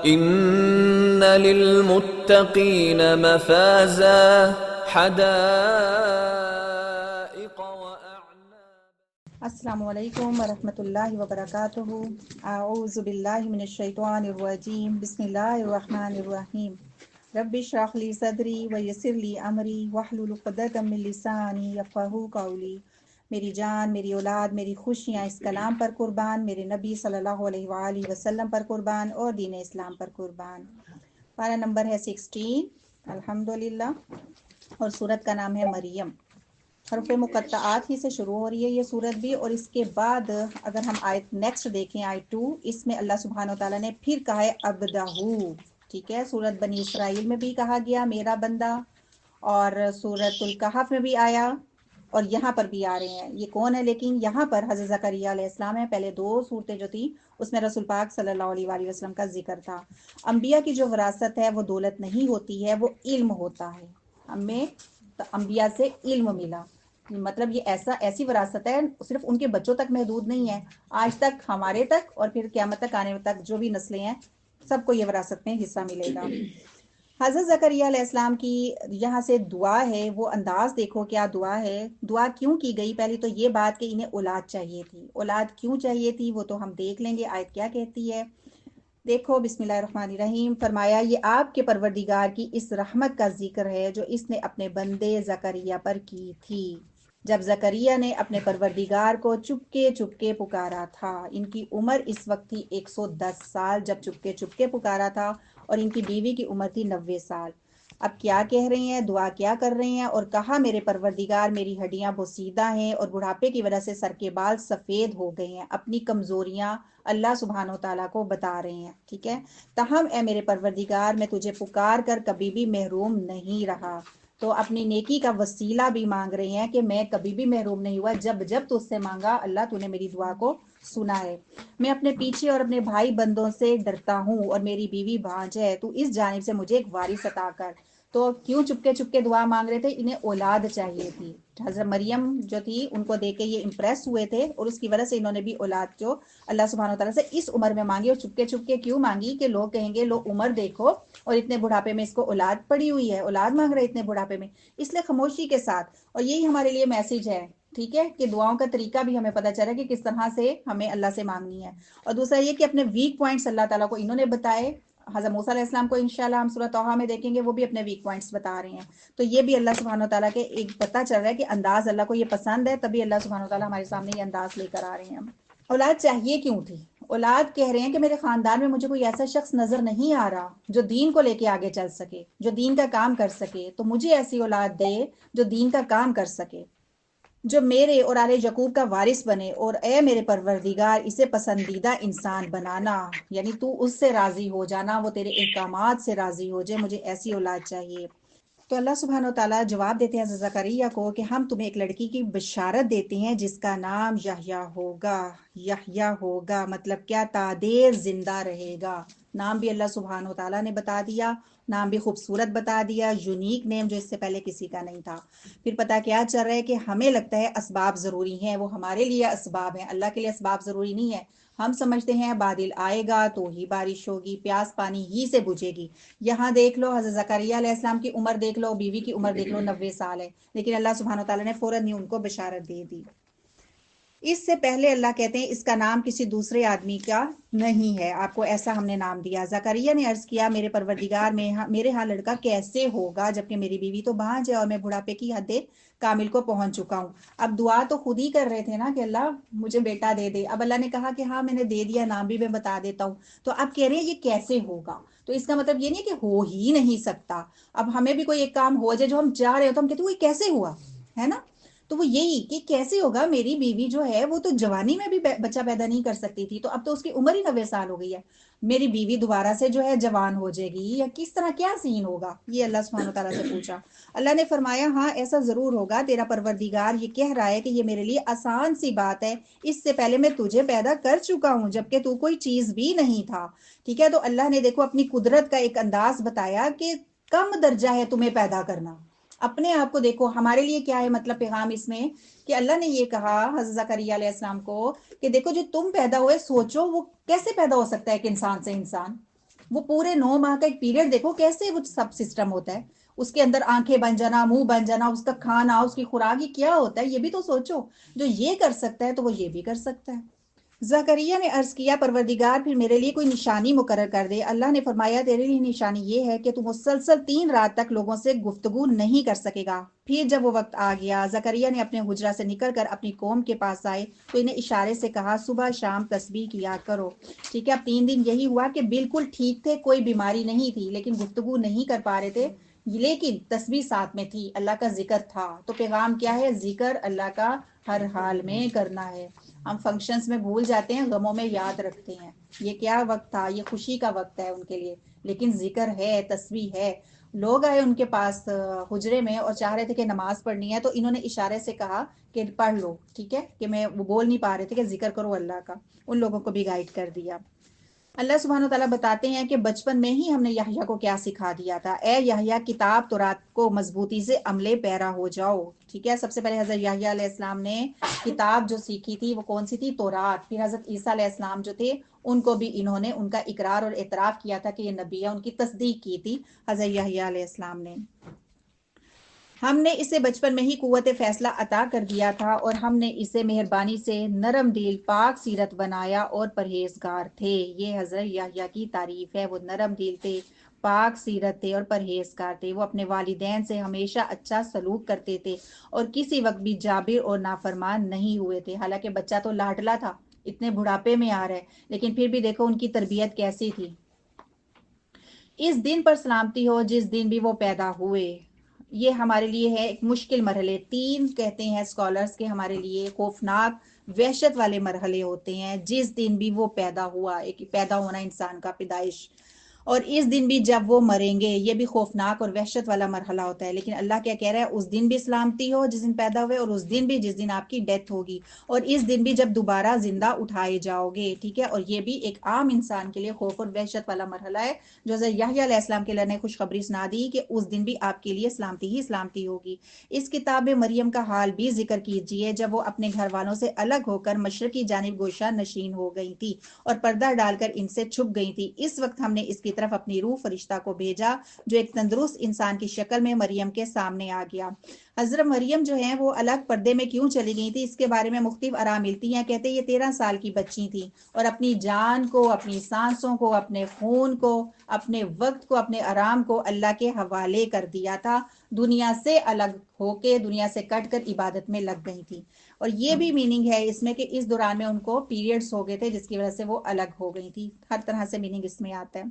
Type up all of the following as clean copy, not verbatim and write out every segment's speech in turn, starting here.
ان للمتقین مفازا حدائق واعناب۔ السلام علیکم ورحمۃ اللہ وبرکاتہ۔ اعوذ باللہ من الشیطان الرجیم، بسم اللہ الرحمن الرحیم۔ رب اشرح لی صدری ویسر لی امری واحلل عقدۃ من لسانی یفقہوا قولی۔ میری جان، میری اولاد، میری خوشیاں اس کلام پر قربان، میرے نبی صلی اللہ علیہ وآلہ وسلم پر قربان اور دین اسلام پر قربان۔ پارہ نمبر ہے 16 الحمدللہ، اور سورت کا نام ہے مریم۔ حروف مقطعات ہی سے شروع ہو رہی ہے یہ سورت بھی، اور اس کے بعد اگر ہم آیت نیکسٹ دیکھیں، آیت 2، اس میں اللہ سبحانہ وتعالیٰ نے پھر کہا ہے عبدہو، ٹھیک ہے۔ سورت بنی اسرائیل میں بھی کہا گیا میرا بندہ، اور سورت الکہف میں بھی آیا، اور یہاں پر بھی آ رہے ہیں۔ یہ کون ہے؟ لیکن یہاں پر حضرت زکریا علیہ السلام ہے۔ پہلے 2 صورتیں جو تھی اس میں رسول پاک صلی اللہ علیہ وآلہ وسلم کا ذکر تھا۔ انبیاء کی جو وراثت ہے وہ دولت نہیں ہوتی ہے، وہ علم ہوتا ہے۔ ہمیں انبیاء سے علم ملا، مطلب یہ ایسی وراثت ہے صرف ان کے بچوں تک محدود نہیں ہے، آج تک ہمارے تک اور پھر قیامت تک آنے تک جو بھی نسلیں ہیں سب کو یہ وراثت میں حصہ ملے گا۔ حضرت زکریا علیہ السلام کی یہاں سے دعا ہے، وہ انداز دیکھو کیا دعا ہے۔ دعا کیوں کی گئی؟ پہلی تو یہ بات کہ انہیں اولاد چاہیے تھی۔ اولاد کیوں چاہیے تھی وہ تو ہم دیکھ لیں گے، آیت کیا کہتی ہے دیکھو۔ بسم اللہ الرحمن الرحیم۔ فرمایا یہ آپ کے پروردگار کی اس رحمت کا ذکر ہے جو اس نے اپنے بندے زکریا پر کی تھی، جب زکریا نے اپنے پروردگار کو چپکے پکارا تھا۔ ان کی عمر اس وقت تھی 110 سال جب چپکے پکارا تھا، اور ان کی بیوی کی عمر تھی 90 سال۔ اب کیا کہہ رہی ہیں، دعا کیا کر رہی ہیں؟ اور کہا میرے پروردگار میری ہڈیاں بوسیدہ ہیں اور بڑھاپے کی وجہ سے سر کے بال سفید ہو گئے ہیں، اپنی کمزوریاں اللہ سبحانہ وتعالیٰ کو بتا رہے ہیں، ٹھیک ہے۔ تاہم اے میرے پروردگار میں تجھے پکار کر کبھی بھی محروم نہیں رہا، تو اپنی نیکی کا وسیلہ بھی مانگ رہے ہیں کہ میں کبھی بھی محروم نہیں ہوا، جب تجھ سے مانگا اللہ تو نے میری دعا کو سنا ہے۔ میں اپنے پیچھے اور اپنے بھائی بندوں سے ڈرتا ہوں، اور میری بیوی بھانج ہے، تو اس جانب سے مجھے ایک وارث عطا کر۔ تو کیوں چپکے دعا مانگ رہے تھے؟ انہیں اولاد چاہیے تھی۔ حضرت مریم جو تھی ان کو دیکھ کے یہ امپریس ہوئے تھے، اور اس کی وجہ سے انہوں نے بھی اولاد جو اللہ سبحانہ وتعالیٰ سے اس عمر میں مانگی، اور چپکے کیوں مانگی کہ لوگ کہیں گے لو عمر دیکھو اور اتنے بڑھاپے میں اس کو اولاد پڑی ہوئی ہے، اولاد مانگ رہے اتنے بڑھاپے میں، اس لیے خاموشی کے ساتھ۔ اور یہی ہمارے لیے میسج ہے، ٹھیک ہے، کہ دعاؤں کا طریقہ بھی ہمیں پتہ چلا کہ کس طرح سے ہمیں اللہ سے مانگنی ہے۔ اور دوسرا یہ کہ اپنے ویک پوائنٹس اللہ تعالیٰ کو انہوں نے بتائے۔ حضرت موسیٰ علیہ السلام کو انشاءاللہ ہم سورۃ طٰہٰ میں دیکھیں گے، وہ بھی اپنے ویک پوائنٹس بتا رہے ہیں۔ تو یہ بھی اللہ سبحانہ وتعالیٰ کے ایک پتہ چل رہا ہے کہ انداز اللہ کو یہ پسند ہے، تبھی اللہ سبحانہ وتعالیٰ ہمارے سامنے یہ انداز لے کر آ رہے ہیں۔ اولاد چاہیے کیوں تھی؟ اولاد کہہ رہے ہیں کہ میرے خاندان میں مجھے کوئی ایسا شخص نظر نہیں آ رہا جو دین کو لے کے آگے چل سکے، جو دین کا کام کر سکے، تو مجھے ایسی اولاد دے جو دین کا کام کر سکے، جو میرے اور آل یعقوب کا وارث بنے، اور اے میرے پروردگار اسے پسندیدہ انسان بنانا، یعنی تو اس سے راضی ہو جانا، وہ تیرے احکامات سے راضی ہو جائے، مجھے ایسی اولاد چاہیے۔ تو اللہ سبحانہ وتعالیٰ جواب دیتے ہیں حضرت زکریا کو کہ ہم تمہیں ایک لڑکی کی بشارت دیتے ہیں جس کا نام یحییٰ ہوگا، مطلب کیا؟ تادیر زندہ رہے گا۔ نام بھی اللہ سبحانہ وتعالیٰ نے بتا دیا، نام بھی خوبصورت بتا دیا، یونیک نیم جو اس سے پہلے کسی کا نہیں تھا۔ پھر پتہ کیا چل رہا ہے کہ ہمیں لگتا ہے اسباب ضروری ہیں، وہ ہمارے لیے اسباب ہیں، اللہ کے لیے اسباب ضروری نہیں ہے۔ ہم سمجھتے ہیں بادل آئے گا تو ہی بارش ہوگی، پیاس پانی ہی سے بجھے گی۔ یہاں دیکھ لو حضرت زکریا علیہ السلام کی عمر دیکھ لو، بیوی کی عمر دیکھ لو، 90 سال ہے، لیکن اللہ سبحانہ وتعالیٰ نے فوراً ہی ان کو بشارت دے دی۔ اس سے پہلے اللہ کہتے ہیں اس کا نام کسی دوسرے آدمی کا نہیں ہے، آپ کو ایسا ہم نے نام دیا۔ زکریا نے عرض کیا میرے پروردگار میرے ہاں لڑکا کیسے ہوگا جبکہ میری بیوی تو بانجھ ہے اور میں بڑھاپے کی حد کامل کو پہنچ چکا ہوں۔ اب دعا تو خود ہی کر رہے تھے نا کہ اللہ مجھے بیٹا دے دے، اب اللہ نے کہا کہ ہاں میں نے دے دیا، نام بھی میں بتا دیتا ہوں، تو اب کہہ رہے ہیں یہ کیسے ہوگا؟ تو اس کا مطلب یہ نہیں کہ ہو ہی نہیں سکتا۔ اب ہمیں بھی کوئی ایک کام ہو جائے جو ہم چاہ رہے ہو تو ہم کہتے ہیں وہ کیسے ہوا، ہے نا؟ تو وہ یہی کہ کیسے ہوگا، میری بیوی جو ہے وہ تو جوانی میں بھی بچہ پیدا نہیں کر سکتی تھی، تو اب تو اس کی عمر ہی 90 سال ہو گئی ہے، میری بیوی دوبارہ سے جو ہے جوان ہو جائے گی یا کس طرح، کیا سین ہوگا؟ یہ اللہ سبحانہ وتعالیٰ سے پوچھا۔ اللہ نے فرمایا ہاں ایسا ضرور ہوگا، تیرا پروردگار یہ کہہ رہا ہے کہ یہ میرے لیے آسان سی بات ہے، اس سے پہلے میں تجھے پیدا کر چکا ہوں جبکہ تو کوئی چیز بھی نہیں تھا، ٹھیک ہے۔ تو اللہ نے دیکھو اپنی قدرت کا ایک انداز بتایا کہ کم درجہ ہے تمہیں پیدا کرنا، اپنے آپ کو دیکھو۔ ہمارے لیے کیا ہے مطلب پیغام اس میں کہ اللہ نے یہ کہا حضرت زکریا علیہ السلام کو کہ دیکھو جو تم پیدا ہوئے، سوچو وہ کیسے پیدا ہو سکتا ہے کہ انسان سے انسان، وہ پورے 9 ماہ کا ایک پیریڈ دیکھو کیسے وہ سب سسٹم ہوتا ہے، اس کے اندر آنکھیں بن جانا، منہ بن جانا، اس کا کھانا، اس کی خوراک کیا ہوتا ہے، یہ بھی تو سوچو۔ جو یہ کر سکتا ہے تو وہ یہ بھی کر سکتا ہے۔ زکریا نے عرض کیا پروردگار پھر میرے لیے کوئی نشانی مقرر کر دے۔ اللہ نے فرمایا تیرے لیے نشانی یہ ہے کہ تو مسلسل 3 رات تک لوگوں سے گفتگو نہیں کر سکے گا۔ پھر جب وہ وقت آ گیا، زکریا نے اپنے حجرہ سے نکل کر اپنی قوم کے پاس آئے تو انہیں اشارے سے کہا صبح شام تسبیح کیا کرو۔ ٹھیک ہے، اب 3 دن یہی ہوا کہ بالکل ٹھیک تھے، کوئی بیماری نہیں تھی، لیکن گفتگو نہیں کر پا رہے تھے، لیکن تسبیح ساتھ میں تھی، اللہ کا ذکر تھا۔ تو پیغام کیا ہے؟ ذکر اللہ کا ہر حال میں کرنا ہے۔ ہم فنکشنز میں بھول جاتے ہیں، غموں میں یاد رکھتے ہیں۔ یہ کیا وقت تھا؟ یہ خوشی کا وقت ہے ان کے لیے، لیکن ذکر ہے، تسبیح ہے۔ لوگ آئے ان کے پاس حجرے میں اور چاہ رہے تھے کہ نماز پڑھنی ہے، تو انہوں نے اشارے سے کہا کہ پڑھ لو، ٹھیک ہے، کہ میں وہ بول نہیں پا رہے تھے کہ ذکر کرو اللہ کا۔ ان لوگوں کو بھی گائیڈ کر دیا۔ اللہ سبحانہ وتعالیٰ بتاتے ہیں کہ بچپن میں ہی ہم نے یحییٰ کو کیا سکھا دیا تھا، اے یحییٰ کتاب تورات کو مضبوطی سے عملے پیرا ہو جاؤ۔ ٹھیک ہے، سب سے پہلے حضرت یحییٰ علیہ السلام نے کتاب جو سیکھی تھی وہ کون سی تھی؟ تورات۔ پھر حضرت عیسیٰ علیہ السلام جو تھے ان کو بھی انہوں نے ان کا اقرار اور اعتراف کیا تھا کہ یہ نبی ہے، ان کی تصدیق کی تھی حضرت یحییٰ علیہ السلام نے۔ ہم نے اسے بچپن میں ہی قوت فیصلہ عطا کر دیا تھا اور ہم نے اسے مہربانی سے نرم دل، پاک سیرت بنایا اور پرہیزگار تھے۔ یہ حضرت یحییٰ کی تعریف ہے، وہ نرم دل تھے، پاک سیرت تھے اور پرہیزگار تھے۔ وہ اپنے والدین سے ہمیشہ اچھا سلوک کرتے تھے اور کسی وقت بھی جابر اور نافرمان نہیں ہوئے تھے۔ حالانکہ بچہ تو لاڈلا تھا، اتنے بڑھاپے میں آ رہا ہے، لیکن پھر بھی دیکھو ان کی تربیت کیسی تھی۔ اس دن پر سلامتی ہو جس دن بھی وہ پیدا ہوئے۔ یہ ہمارے لیے ہے ایک مشکل مرحلے، 3 کہتے ہیں اسکالرز کے ہمارے لیے خوفناک وحشت والے مرحلے ہوتے ہیں۔ جس دن بھی وہ پیدا ہوا، ایک پیدا ہونا انسان کا، پیدائش، اور اس دن بھی جب وہ مریں گے، یہ بھی خوفناک اور وحشت والا مرحلہ ہوتا ہے۔ لیکن اللہ کیا کہہ رہا ہے؟ اس دن بھی سلامتی ہو جس دن پیدا ہوئے، اور اس دن بھی جس دن آپ کی ڈیتھ ہوگی، اور اس دن بھی جب دوبارہ زندہ اٹھائے جاؤ گے۔ ٹھیک ہے، اور یہ بھی ایک عام انسان کے لیے خوف اور وحشت والا مرحلہ ہے، جو حضرت یحییٰ علیہ السلام کے لیے نے خوشخبری سنا دی کہ اس دن بھی آپ کے لیے سلامتی ہی سلامتی ہوگی۔ اس کتاب میں مریم کا حال بھی ذکر کیجئے جب وہ اپنے گھر والوں سے الگ ہو کر مشرق کی جانب گوشہ نشین ہو گئی تھی اور پردہ ڈال کر ان سے چھپ گئی تھی۔ اس وقت ہم نے اس کی طرف اپنی روح فرشتہ کو بھیجا جو ایک تندرست انسان کی شکل میں مریم کے سامنے آ گیا۔ حضرت مریم جو ہیں وہ الگ پردے میں کیوں چلی گئی تھی، اس کے بارے میں مختلف آراء ملتی ہیں۔ کہتے ہیں یہ 13 سال کی بچی تھی اور اپنی جان کو، اپنی سانسوں کو، اپنے خون کو، اپنے وقت کو، اپنے آرام کو اللہ کے حوالے کر دیا تھا۔ دنیا سے الگ ہو کے، دنیا سے کٹ کر عبادت میں لگ گئی تھی۔ اور یہ بھی میننگ ہے اس میں کہ اس دوران میں ان کو پیریڈز ہو گئے تھے جس کی وجہ سے وہ الگ ہو گئی تھی۔ ہر طرح سے میننگ اس میں آتا ہے۔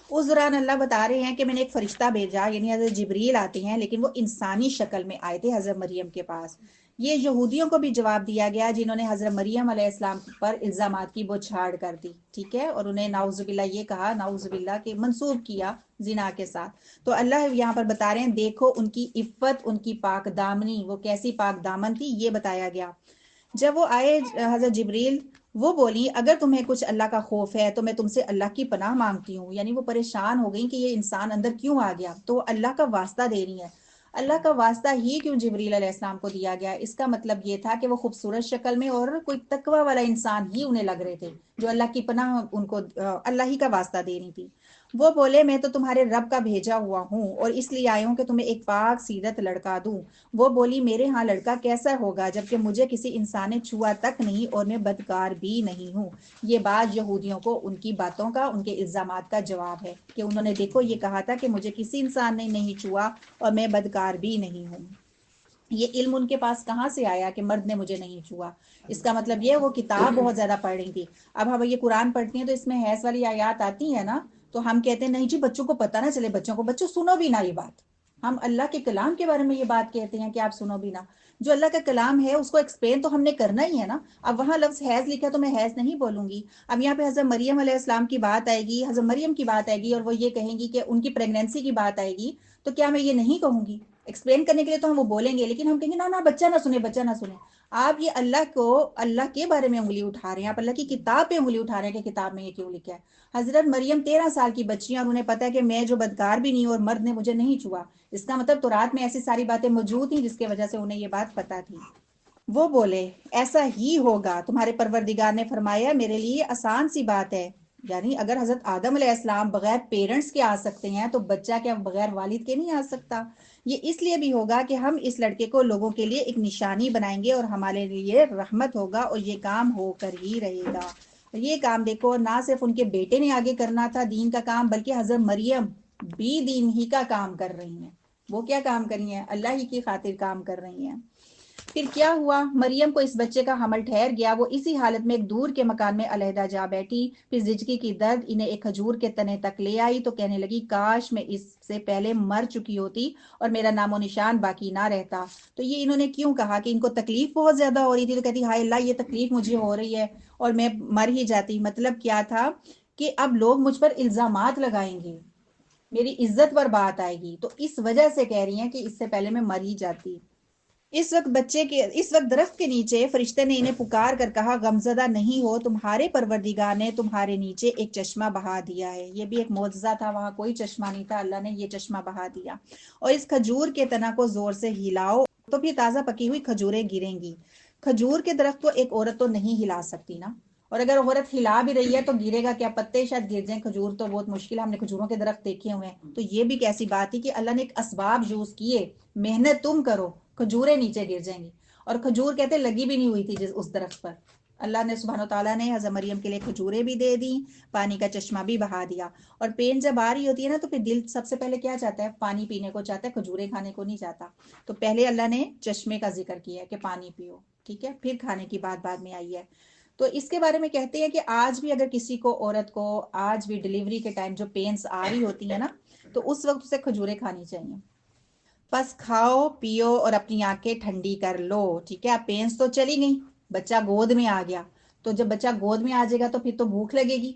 اس دوران اللہ بتا رہے ہیں کہ میں نے ایک فرشتہ بھیجا، یعنی حضرت جبریل آتے ہیں، لیکن وہ انسانی شکل میں آئے تھے حضرت مریم کے پاس۔ یہ یہودیوں کو بھی جواب دیا گیا جنہوں نے حضرت مریم علیہ السلام پر الزامات کی بوچھاڑ کر دی، ٹھیک ہے، اور انہیں نعوذ باللہ یہ کہا، نعوذ باللہ کہ منسوب کیا زنا کے ساتھ۔ تو اللہ یہاں پر بتا رہے ہیں دیکھو ان کی عفت، ان کی پاک دامنی، وہ کیسی پاک دامن تھی، یہ بتایا گیا۔ جب وہ آئے حضرت جبریل، وہ بولی اگر تمہیں کچھ اللہ کا خوف ہے تو میں تم سے اللہ کی پناہ مانگتی ہوں۔ یعنی وہ پریشان ہو گئی کہ یہ انسان اندر کیوں آ گیا، تو وہ اللہ کا واسطہ دے رہی ہے۔ اللہ کا واسطہ ہی کیوں جبریل علیہ السلام کو دیا گیا؟ اس کا مطلب یہ تھا کہ وہ خوبصورت شکل میں اور کوئی تقوی والا انسان ہی انہیں لگ رہے تھے، جو اللہ کی پناہ ان کو اللہ ہی کا واسطہ دے رہی تھی۔ وہ بولے میں تو تمہارے رب کا بھیجا ہوا ہوں اور اس لیے آئے ہوں کہ تمہیں ایک پاک سیرت لڑکا دوں۔ وہ بولی میرے ہاں لڑکا کیسا ہوگا جبکہ مجھے کسی انسان نے چھوا تک نہیں اور میں بدکار بھی نہیں ہوں۔ یہ بات یہودیوں کو ان کی باتوں کا، ان کے الزامات کا جواب ہے کہ انہوں نے دیکھو یہ کہا تھا کہ مجھے کسی انسان نے نہیں چھوا اور میں بدکار بھی نہیں ہوں۔ یہ علم ان کے پاس کہاں سے آیا کہ مرد نے مجھے نہیں چھوا؟ اس کا مطلب یہ وہ کتاب بہت زیادہ پڑھ رہی تھی۔ اب ہم یہ قرآن پڑھتی ہیں تو اس میں حیض والی آیات آتی ہیں نا، تو ہم کہتے ہیں نہیں جی بچوں کو پتہ نہ چلے، بچوں سنو بھی نہ یہ بات۔ ہم اللہ کے کلام کے بارے میں یہ بات کہتے ہیں کہ آپ سنو بھی نہ۔ جو اللہ کا کلام ہے اس کو ایکسپلین تو ہم نے کرنا ہی ہے نا۔ اب وہاں لفظ حیض لکھا تو میں حیض نہیں بولوں گی۔ اب یہاں پہ حضرت مریم علیہ السلام کی بات آئے گی، حضرت مریم کی بات آئے گی اور وہ یہ کہیں گی کہ ان کی پریگنینسی کی بات آئے گی، تو کیا میں یہ نہیں کہوں گی؟ ایکسپلین کرنے کے لیے تو ہم وہ بولیں گے، لیکن ہم کہیں گے نہ بچہ نہ سنے، بچہ نہ سنے۔ آپ یہ اللہ کے بارے میں انگلی اٹھا رہے ہیں، آپ اللہ کی کتاب پہ انگلی اٹھا رہے ہیں کہ کتاب میں یہ کیوں لکھا ہے۔ حضرت مریم 13 سال کی بچی ہیں اور انہیں پتا ہے کہ میں جو بدکار بھی نہیں ہوں اور مرد نے مجھے نہیں چھوا۔ اس کا مطلب تورات میں ایسی ساری باتیں موجود تھیں جس کی وجہ سے انہیں یہ بات پتا تھی۔ وہ بولے ایسا ہی ہوگا، تمہارے پروردگار نے فرمایا میرے لیے آسان سی بات ہے یعنی اگر حضرت آدم علیہ السلام بغیر پیرنٹس کے آ سکتے ہیں تو بچہ کیا بغیر والد کے نہیں آ سکتا؟ یہ اس لیے بھی ہوگا کہ ہم اس لڑکے کو لوگوں کے لیے ایک نشانی بنائیں گے اور ہمارے لیے رحمت ہوگا، اور یہ کام ہو کر ہی رہے گا۔ یہ کام دیکھو، نہ صرف ان کے بیٹے نے آگے کرنا تھا دین کا کام، بلکہ حضرت مریم بھی دین ہی کا کام کر رہی ہیں۔ وہ کیا کام کر رہی ہیں؟ اللہ ہی کی خاطر کام کر رہی ہیں۔ پھر کیا ہوا؟ مریم کو اس بچے کا حمل ٹھہر گیا، وہ اسی حالت میں ایک دور کے مکان میں علیحدہ جا بیٹھی۔ پھر زچگی کی درد انہیں ایک کھجور کے تنے تک لے آئی تو کہنے لگی کاش میں اس سے پہلے مر چکی ہوتی اور میرا نام و نشان باقی نہ رہتا۔ تو یہ انہوں نے کیوں کہا کہ ان کو تکلیف بہت زیادہ ہو رہی تھی، تو کہتی ہائے اللہ یہ تکلیف مجھے ہو رہی ہے اور میں مر ہی جاتی۔ مطلب کیا تھا کہ اب لوگ مجھ پر الزامات لگائیں گے، میری عزت پر بات آئے گی، تو اس وجہ سے کہہ رہی ہیں کہ اس سے پہلے میں مر ہی جاتی۔ اس وقت درخت کے نیچے فرشتے نے انہیں پکار کر کہا غمزدہ نہیں ہو، تمہارے پروردگار نے تمہارے نیچے ایک چشمہ بہا دیا ہے۔ یہ بھی ایک معجزہ تھا، وہاں کوئی چشمہ نہیں تھا، اللہ نے یہ چشمہ بہا دیا۔ اور اس کھجور کے تنا کو زور سے ہلاؤ تو پھر تازہ پکی ہوئی کھجوریں گریں گی۔ کھجور کے درخت کو ایک عورت تو نہیں ہلا سکتی نا، اور اگر عورت ہلا بھی رہی ہے تو گرے گا کیا؟ پتے شاید گر جائیں، کھجور تو بہت مشکل ہے، ہم نے کھجوروں کے درخت دیکھے ہوئے ہیں۔ تو یہ بھی کیسی بات تھی کہ اللہ نے ایک اسباب یوز کیے، محنت تم کرو، کھجوریں نیچے گر جائیں گی۔ اور کھجور کہتے لگی بھی نہیں ہوئی تھی اس درخت پر، اللہ نے سبحانہ وتعالیٰ نے حضرت مریم کے لیے کھجوریں بھی دے دی، پانی کا چشمہ بھی بہا دیا۔ اور پین جب آ رہی ہوتی ہے نا تو پھر دل سب سے پہلے کیا چاہتا ہے؟ پانی پینے کو چاہتا ہے، کھجوریں کھانے کو نہیں چاہتا۔ تو پہلے اللہ نے چشمے کا ذکر کیا ہے کہ پانی پیو، ٹھیک ہے، پھر کھانے کی بات بعد میں آئی ہے۔ تو اس کے بارے میں کہتے ہیں کہ آج بھی اگر کسی کو، عورت کو آج بھی ڈیلیوری کے ٹائم جو پینس آ رہی ہوتی ہیں نا، تو اس وقت اسے کھجوریں کھانی چاہیے۔ بس کھاؤ پیو اور اپنی آنکھیں ٹھنڈی کر لو، ٹھیک ہے۔ اب پینس تو چلی گئی، بچہ گود میں آ گیا، تو جب بچہ گود میں آ جائے گا تو پھر تو بھوک لگے گی،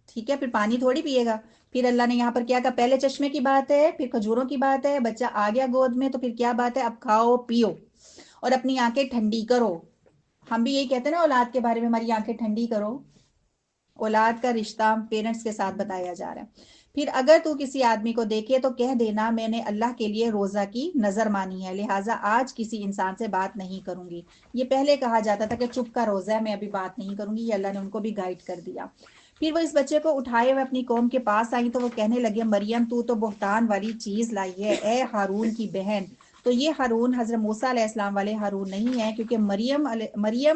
ٹھیک ہے، پھر پانی تھوڑی پیے گا۔ پھر اللہ نے یہاں پر کیا کہا؟ پہلے چشمے کی بات ہے، پھر کھجوروں کی بات ہے، بچہ آ گیا گود میں تو پھر کیا بات ہے؟ اب کھاؤ پیو اور اپنی آنکھیں ٹھنڈی کرو۔ ہم بھی یہی کہتے ہیں نا اولاد کے بارے میں، ہماری آنکھیں ٹھنڈی کرو۔ اولاد کا رشتہ پیرنٹس کے ساتھ بتایا جا رہا ہے۔ پھر اگر تو کسی آدمی کو دیکھے تو کہہ دینا میں نے اللہ کے لیے روزہ کی نظر مانی ہے، لہٰذا آج کسی انسان سے بات نہیں کروں گی۔ یہ پہلے کہا جاتا تھا کہ چپ کا روزہ ہے، میں ابھی بات نہیں کروں گی، یہ اللہ نے ان کو بھی گائیڈ کر دیا۔ پھر وہ اس بچے کو اٹھائے ہوئے اپنی قوم کے پاس آئی تو وہ کہنے لگے مریم تو بہتان والی چیز لائی ہے، اے ہارون کی بہن۔ تو یہ ہارون حضرت موسیٰ علیہ السلام والے ہارون نہیں ہے، کیونکہ مریم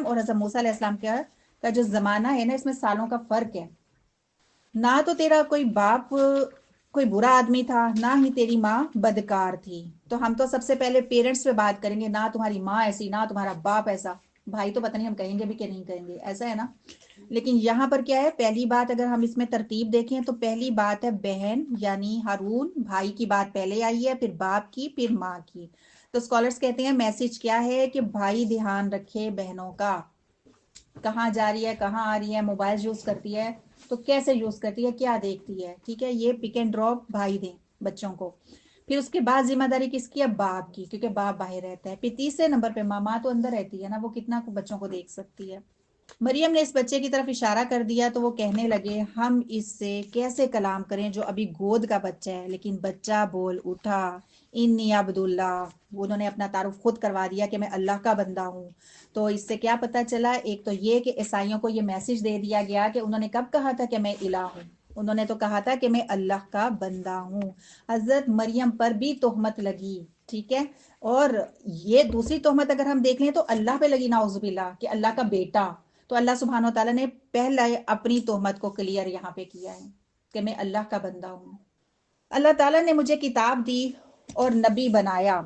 اور حضرت موسیٰ علیہ السلام کا جو زمانہ ہے نا، اس میں سالوں کا فرق ہے۔ نہ تو تیرا کوئی باپ کوئی برا آدمی تھا، نہ ہی تیری ماں بدکار تھی۔ تو ہم تو سب سے پہلے پیرنٹس پہ بات کریں گے، نہ تمہاری ماں ایسی، نہ تمہارا باپ ایسا۔ بھائی تو پتہ نہیں ہم کہیں گے بھی کہ نہیں کہیں گے، ایسا ہے نا۔ لیکن یہاں پر کیا ہے؟ پہلی بات اگر ہم اس میں ترتیب دیکھیں تو پہلی بات ہے بہن، یعنی ہارون بھائی کی بات پہلے آئی ہے، پھر باپ کی، پھر ماں کی۔ تو اسکالرز کہتے ہیں میسج کیا ہے کہ بھائی دھیان رکھے بہنوں کا، کہاں جا رہی ہے، کہاں آ رہی ہے، موبائل یوز کرتی ہے تو کیسے یوز کرتی ہے، کیا دیکھتی ہے، ٹھیک ہے، یہ پک اینڈ ڈراپ بھائی دیں بچوں کو۔ پھر اس کے بعد ذمہ داری کس کی ہے؟ باپ کی، کیونکہ باپ باہر رہتا ہے۔ پھر تیسرے نمبر پہ ماں تو اندر رہتی ہے نا، وہ کتنا بچوں کو دیکھ سکتی ہے۔ مریم نے اس بچے کی طرف اشارہ کر دیا تو وہ کہنے لگے ہم اس سے کیسے کلام کریں جو ابھی گود کا بچہ ہے۔ لیکن بچہ بول اٹھا انی عبداللہ، انہوں نے اپنا تعارف خود کروا دیا کہ میں اللہ کا بندہ ہوں۔ تو اس سے کیا پتا چلا؟ ایک تو یہ کہ عیسائیوں کو یہ میسج دے دیا گیا کہ انہوں نے کب کہا تھا کہ میں الہ ہوں؟ انہوں نے تو کہا تھا کہ میں اللہ کا بندہ ہوں۔ حضرت مریم پر بھی تہمت لگی، ٹھیک ہے، اور یہ دوسری تہمت اگر ہم دیکھ لیں تو اللہ پہ لگی نعوذ باللہ کہ اللہ کا بیٹا۔ تو اللہ سبحانہ وتعالیٰ نے پہلے اپنی تہمت کو کلیئر یہاں پہ کیا ہے کہ میں اللہ کا بندہ ہوں۔ اللہ تعالیٰ نے مجھے کتاب دی اور نبی بنایا،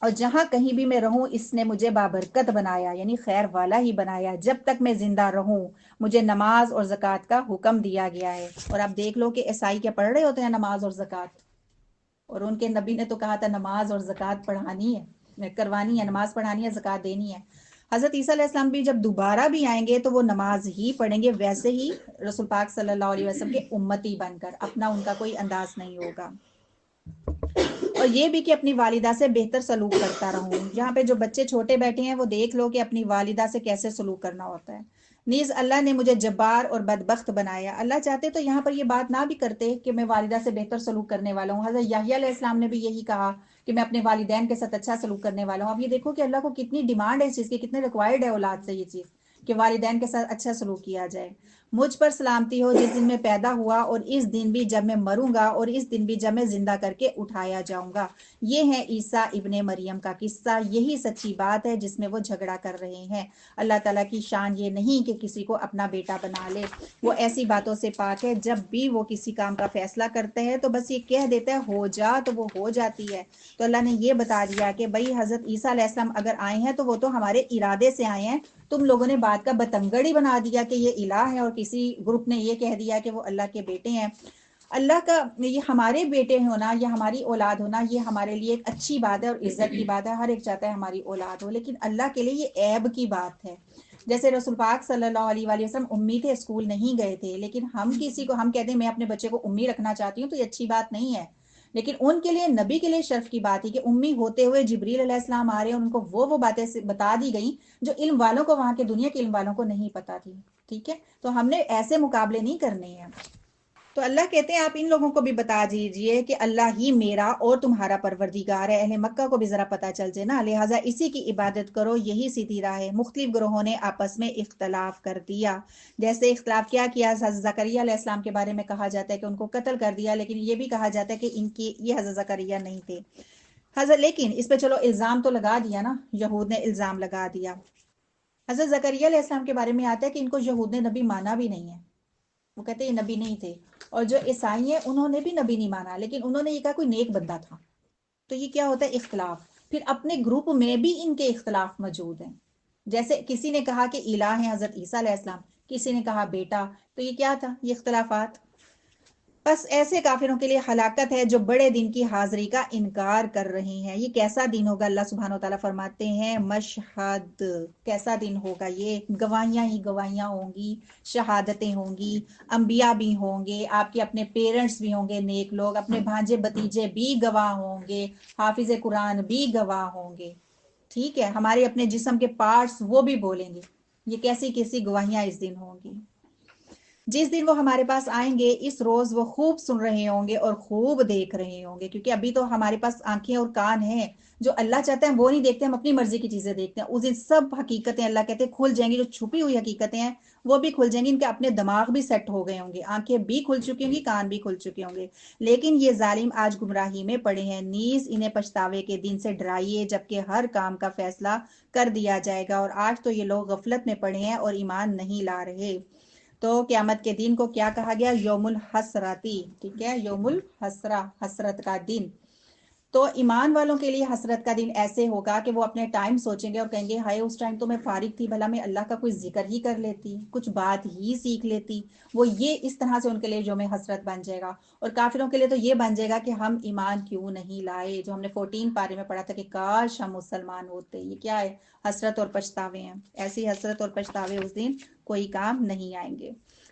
اور جہاں کہیں بھی میں رہوں اس نے مجھے بابرکت بنایا، یعنی خیر والا ہی بنایا۔ جب تک میں زندہ رہوں مجھے نماز اور زکوٰۃ کا حکم دیا گیا ہے۔ اور آپ دیکھ لو کہ عیسائی کیا پڑھ رہے ہوتے ہیں؟ نماز اور زکوٰۃ، اور ان کے نبی نے تو کہا تھا نماز اور زکوٰۃ پڑھانی ہے، کروانی ہے، نماز پڑھانی ہے، زکوٰۃ دینی ہے۔ حضرت عیسیٰ علیہ السلام بھی جب دوبارہ بھی آئیں گے تو وہ نماز ہی پڑھیں گے، ویسے ہی رسول پاک صلی اللہ علیہ وسلم کے امتی بن کر، اپنا ان کا کوئی انداز نہیں ہوگا۔ اور یہ بھی کہ اپنی والدہ سے بہتر سلوک کرتا رہوں۔ یہاں پہ جو بچے چھوٹے بیٹھے ہیں وہ دیکھ لو کہ اپنی والدہ سے کیسے سلوک کرنا ہوتا ہے۔ نیز اللہ نے مجھے جبار اور بدبخت بنایا۔ اللہ چاہتے تو یہاں پر یہ بات نہ بھی کرتے کہ میں والدہ سے بہتر سلوک کرنے والا ہوں۔ حضرت یحییٰ علیہ السلام نے بھی یہی کہا کہ میں اپنے والدین کے ساتھ اچھا سلوک کرنے والا ہوں۔ اب یہ دیکھو کہ اللہ کو کتنی ڈیمانڈ ہے اس چیز کی، کتنے ریکوائرڈ ہے اولاد سے یہ چیز کہ والدین کے ساتھ اچھا سلوک کیا جائے۔ مجھ پر سلامتی ہو جس دن میں پیدا ہوا اور اس دن بھی جب میں مروں گا اور اس دن بھی جب میں زندہ کر کے اٹھایا جاؤں گا۔ یہ ہے عیسیٰ ابن مریم کا قصہ، یہی سچی بات ہے جس میں وہ جھگڑا کر رہے ہیں۔ اللہ تعالیٰ کی شان یہ نہیں کہ کسی کو اپنا بیٹا بنا لے، وہ ایسی باتوں سے پاک ہے۔ جب بھی وہ کسی کام کا فیصلہ کرتے ہیں تو بس یہ کہہ دیتا ہے ہو جا تو وہ ہو جاتی ہے۔ تو اللہ نے یہ بتا دیا کہ بھئی حضرت عیسیٰ علیہ السلام اگر آئے ہیں تو وہ تو ہمارے ارادے سے آئے ہیں، تم لوگوں نے بات کا بتنگڑ ہی بنا دیا کہ یہ الہ ہے، اور کسی گروپ نے یہ کہہ دیا کہ وہ اللہ کے بیٹے ہیں۔ اللہ کا یہ ہمارے بیٹے ہونا یا ہماری اولاد ہونا یہ ہمارے لیے ایک اچھی بات ہے اور عزت کی بات ہے، ہر ایک چاہتا ہے ہماری اولاد ہو، لیکن اللہ کے لیے یہ عیب کی بات ہے۔ جیسے رسول پاک صلی اللہ علیہ وآلہ وسلم امی تھے، اسکول نہیں گئے تھے، لیکن ہم کسی کو ہم کہتے ہیں میں اپنے بچے کو امی رکھنا چاہتی ہوں تو یہ اچھی بات نہیں ہے، لیکن ان کے لیے نبی کے لیے شرف کی بات ہے کہ امی ہوتے ہوئے جبریل علیہ السلام آ رہے ہیں، ان کو وہ باتیں بتا دی گئیں جو علم والوں کو، وہاں کے دنیا کے علم والوں کو نہیں پتا تھی۔ ٹھیک ہے، تو ہم نے ایسے مقابلے نہیں کرنے ہیں۔ تو اللہ کہتے ہیں آپ ان لوگوں کو بھی بتا دیجئے کہ اللہ ہی میرا اور تمہارا پروردگار ہے۔ اہل مکہ کو بھی ذرا پتا چل جائے نا، لہٰذا اسی کی عبادت کرو، یہی سیدھی راہ ہے۔ مختلف گروہوں نے آپس میں اختلاف کر دیا، جیسے اختلاف کیا حضرت زکریا علیہ السلام کے بارے میں کہا جاتا ہے کہ ان کو قتل کر دیا، لیکن یہ بھی کہا جاتا ہے کہ ان کی یہ حضرت زکریا نہیں تھے حضرت، لیکن اس پہ چلو الزام تو لگا دیا نا، یہود نے الزام لگا دیا۔ حضرت زکریا علیہ السلام کے بارے میں آتا ہے کہ ان کو یہود نے نبی مانا بھی نہیں ہے، وہ کہتے ہیں یہ نبی نہیں تھے، اور جو عیسائی ہیں انہوں نے بھی نبی نہیں مانا، لیکن انہوں نے یہ کہا کوئی نیک بندہ تھا۔ تو یہ کیا ہوتا ہے اختلاف، پھر اپنے گروپ میں بھی ان کے اختلاف موجود ہیں، جیسے کسی نے کہا کہ الہ ہے حضرت عیسیٰ علیہ السلام، کسی نے کہا بیٹا، تو یہ کیا تھا، یہ اختلافات۔ بس ایسے کافروں کے لیے ہلاکت ہے جو بڑے دن کی حاضری کا انکار کر رہے ہیں۔ یہ کیسا دن ہوگا، اللہ سبحانہ وتعالیٰ فرماتے ہیں مشہد، کیسا دن ہوگا، یہ گواہیاں ہی گواہیاں ہوں گی، شہادتیں ہوں گی، انبیاء بھی ہوں گے، آپ کے اپنے پیرنٹس بھی ہوں گے نیک لوگ، اپنے بھانجے بتیجے بھی گواہ ہوں گے، حافظ قرآن بھی گواہ ہوں گے، ٹھیک ہے، ہمارے اپنے جسم کے پارٹس وہ بھی بولیں گے۔ یہ کیسی کیسی گواہیاں اس دن ہوں گی۔ جس دن وہ ہمارے پاس آئیں گے اس روز وہ خوب سن رہے ہوں گے اور خوب دیکھ رہے ہوں گے، کیونکہ ابھی تو ہمارے پاس آنکھیں اور کان ہیں، جو اللہ چاہتا ہے وہ نہیں دیکھتے، ہم اپنی مرضی کی چیزیں دیکھتے ہیں۔ اس دن سب حقیقتیں اللہ کہتے ہیں کھل جائیں گی، جو چھپی ہوئی حقیقتیں ہیں وہ بھی کھل جائیں گی، ان کے اپنے دماغ بھی سیٹ ہو گئے ہوں گے، آنکھیں بھی کھل چکی ہوں گی، کان بھی کھل چکے ہوں گے۔ لیکن یہ ظالم آج گمراہی میں پڑے ہیں، نیز انہیں پچھتاوے کے دن سے ڈرائیے جبکہ ہر کام کا فیصلہ کر دیا جائے گا، اور آج تو یہ لوگ غفلت میں پڑے ہیں اور ایمان نہیں لا رہے۔ تو قیامت کے دن کو کیا کہا گیا، یوم الحسراتی، ٹھیک ہے، یوم الحسرہ، حسرت کا دن۔ تو ایمان والوں کے لیے حسرت کا دن ایسے ہوگا کہ وہ اپنے ٹائم سوچیں گے اور کہیں گے ہائے اس ٹائم تو میں فارغ تھی، بھلا میں اللہ کا کوئی ذکر ہی کر لیتی، کچھ بات ہی سیکھ لیتی۔ وہ یہ اس طرح سے ان کے لیے یوم حسرت بن جائے گا، اور کافروں کے لیے تو یہ بن جائے گا کہ ہم ایمان کیوں نہیں لائے، جو ہم نے 14 پارے میں پڑھا تھا کہ کاش ہم مسلمان ہوتے۔ یہ کیا ہے، حسرت اور پچھتاوے ہیں، ایسی حسرت اور پچھتاوے اس دن کوئی کام نہیں آئیں گے۔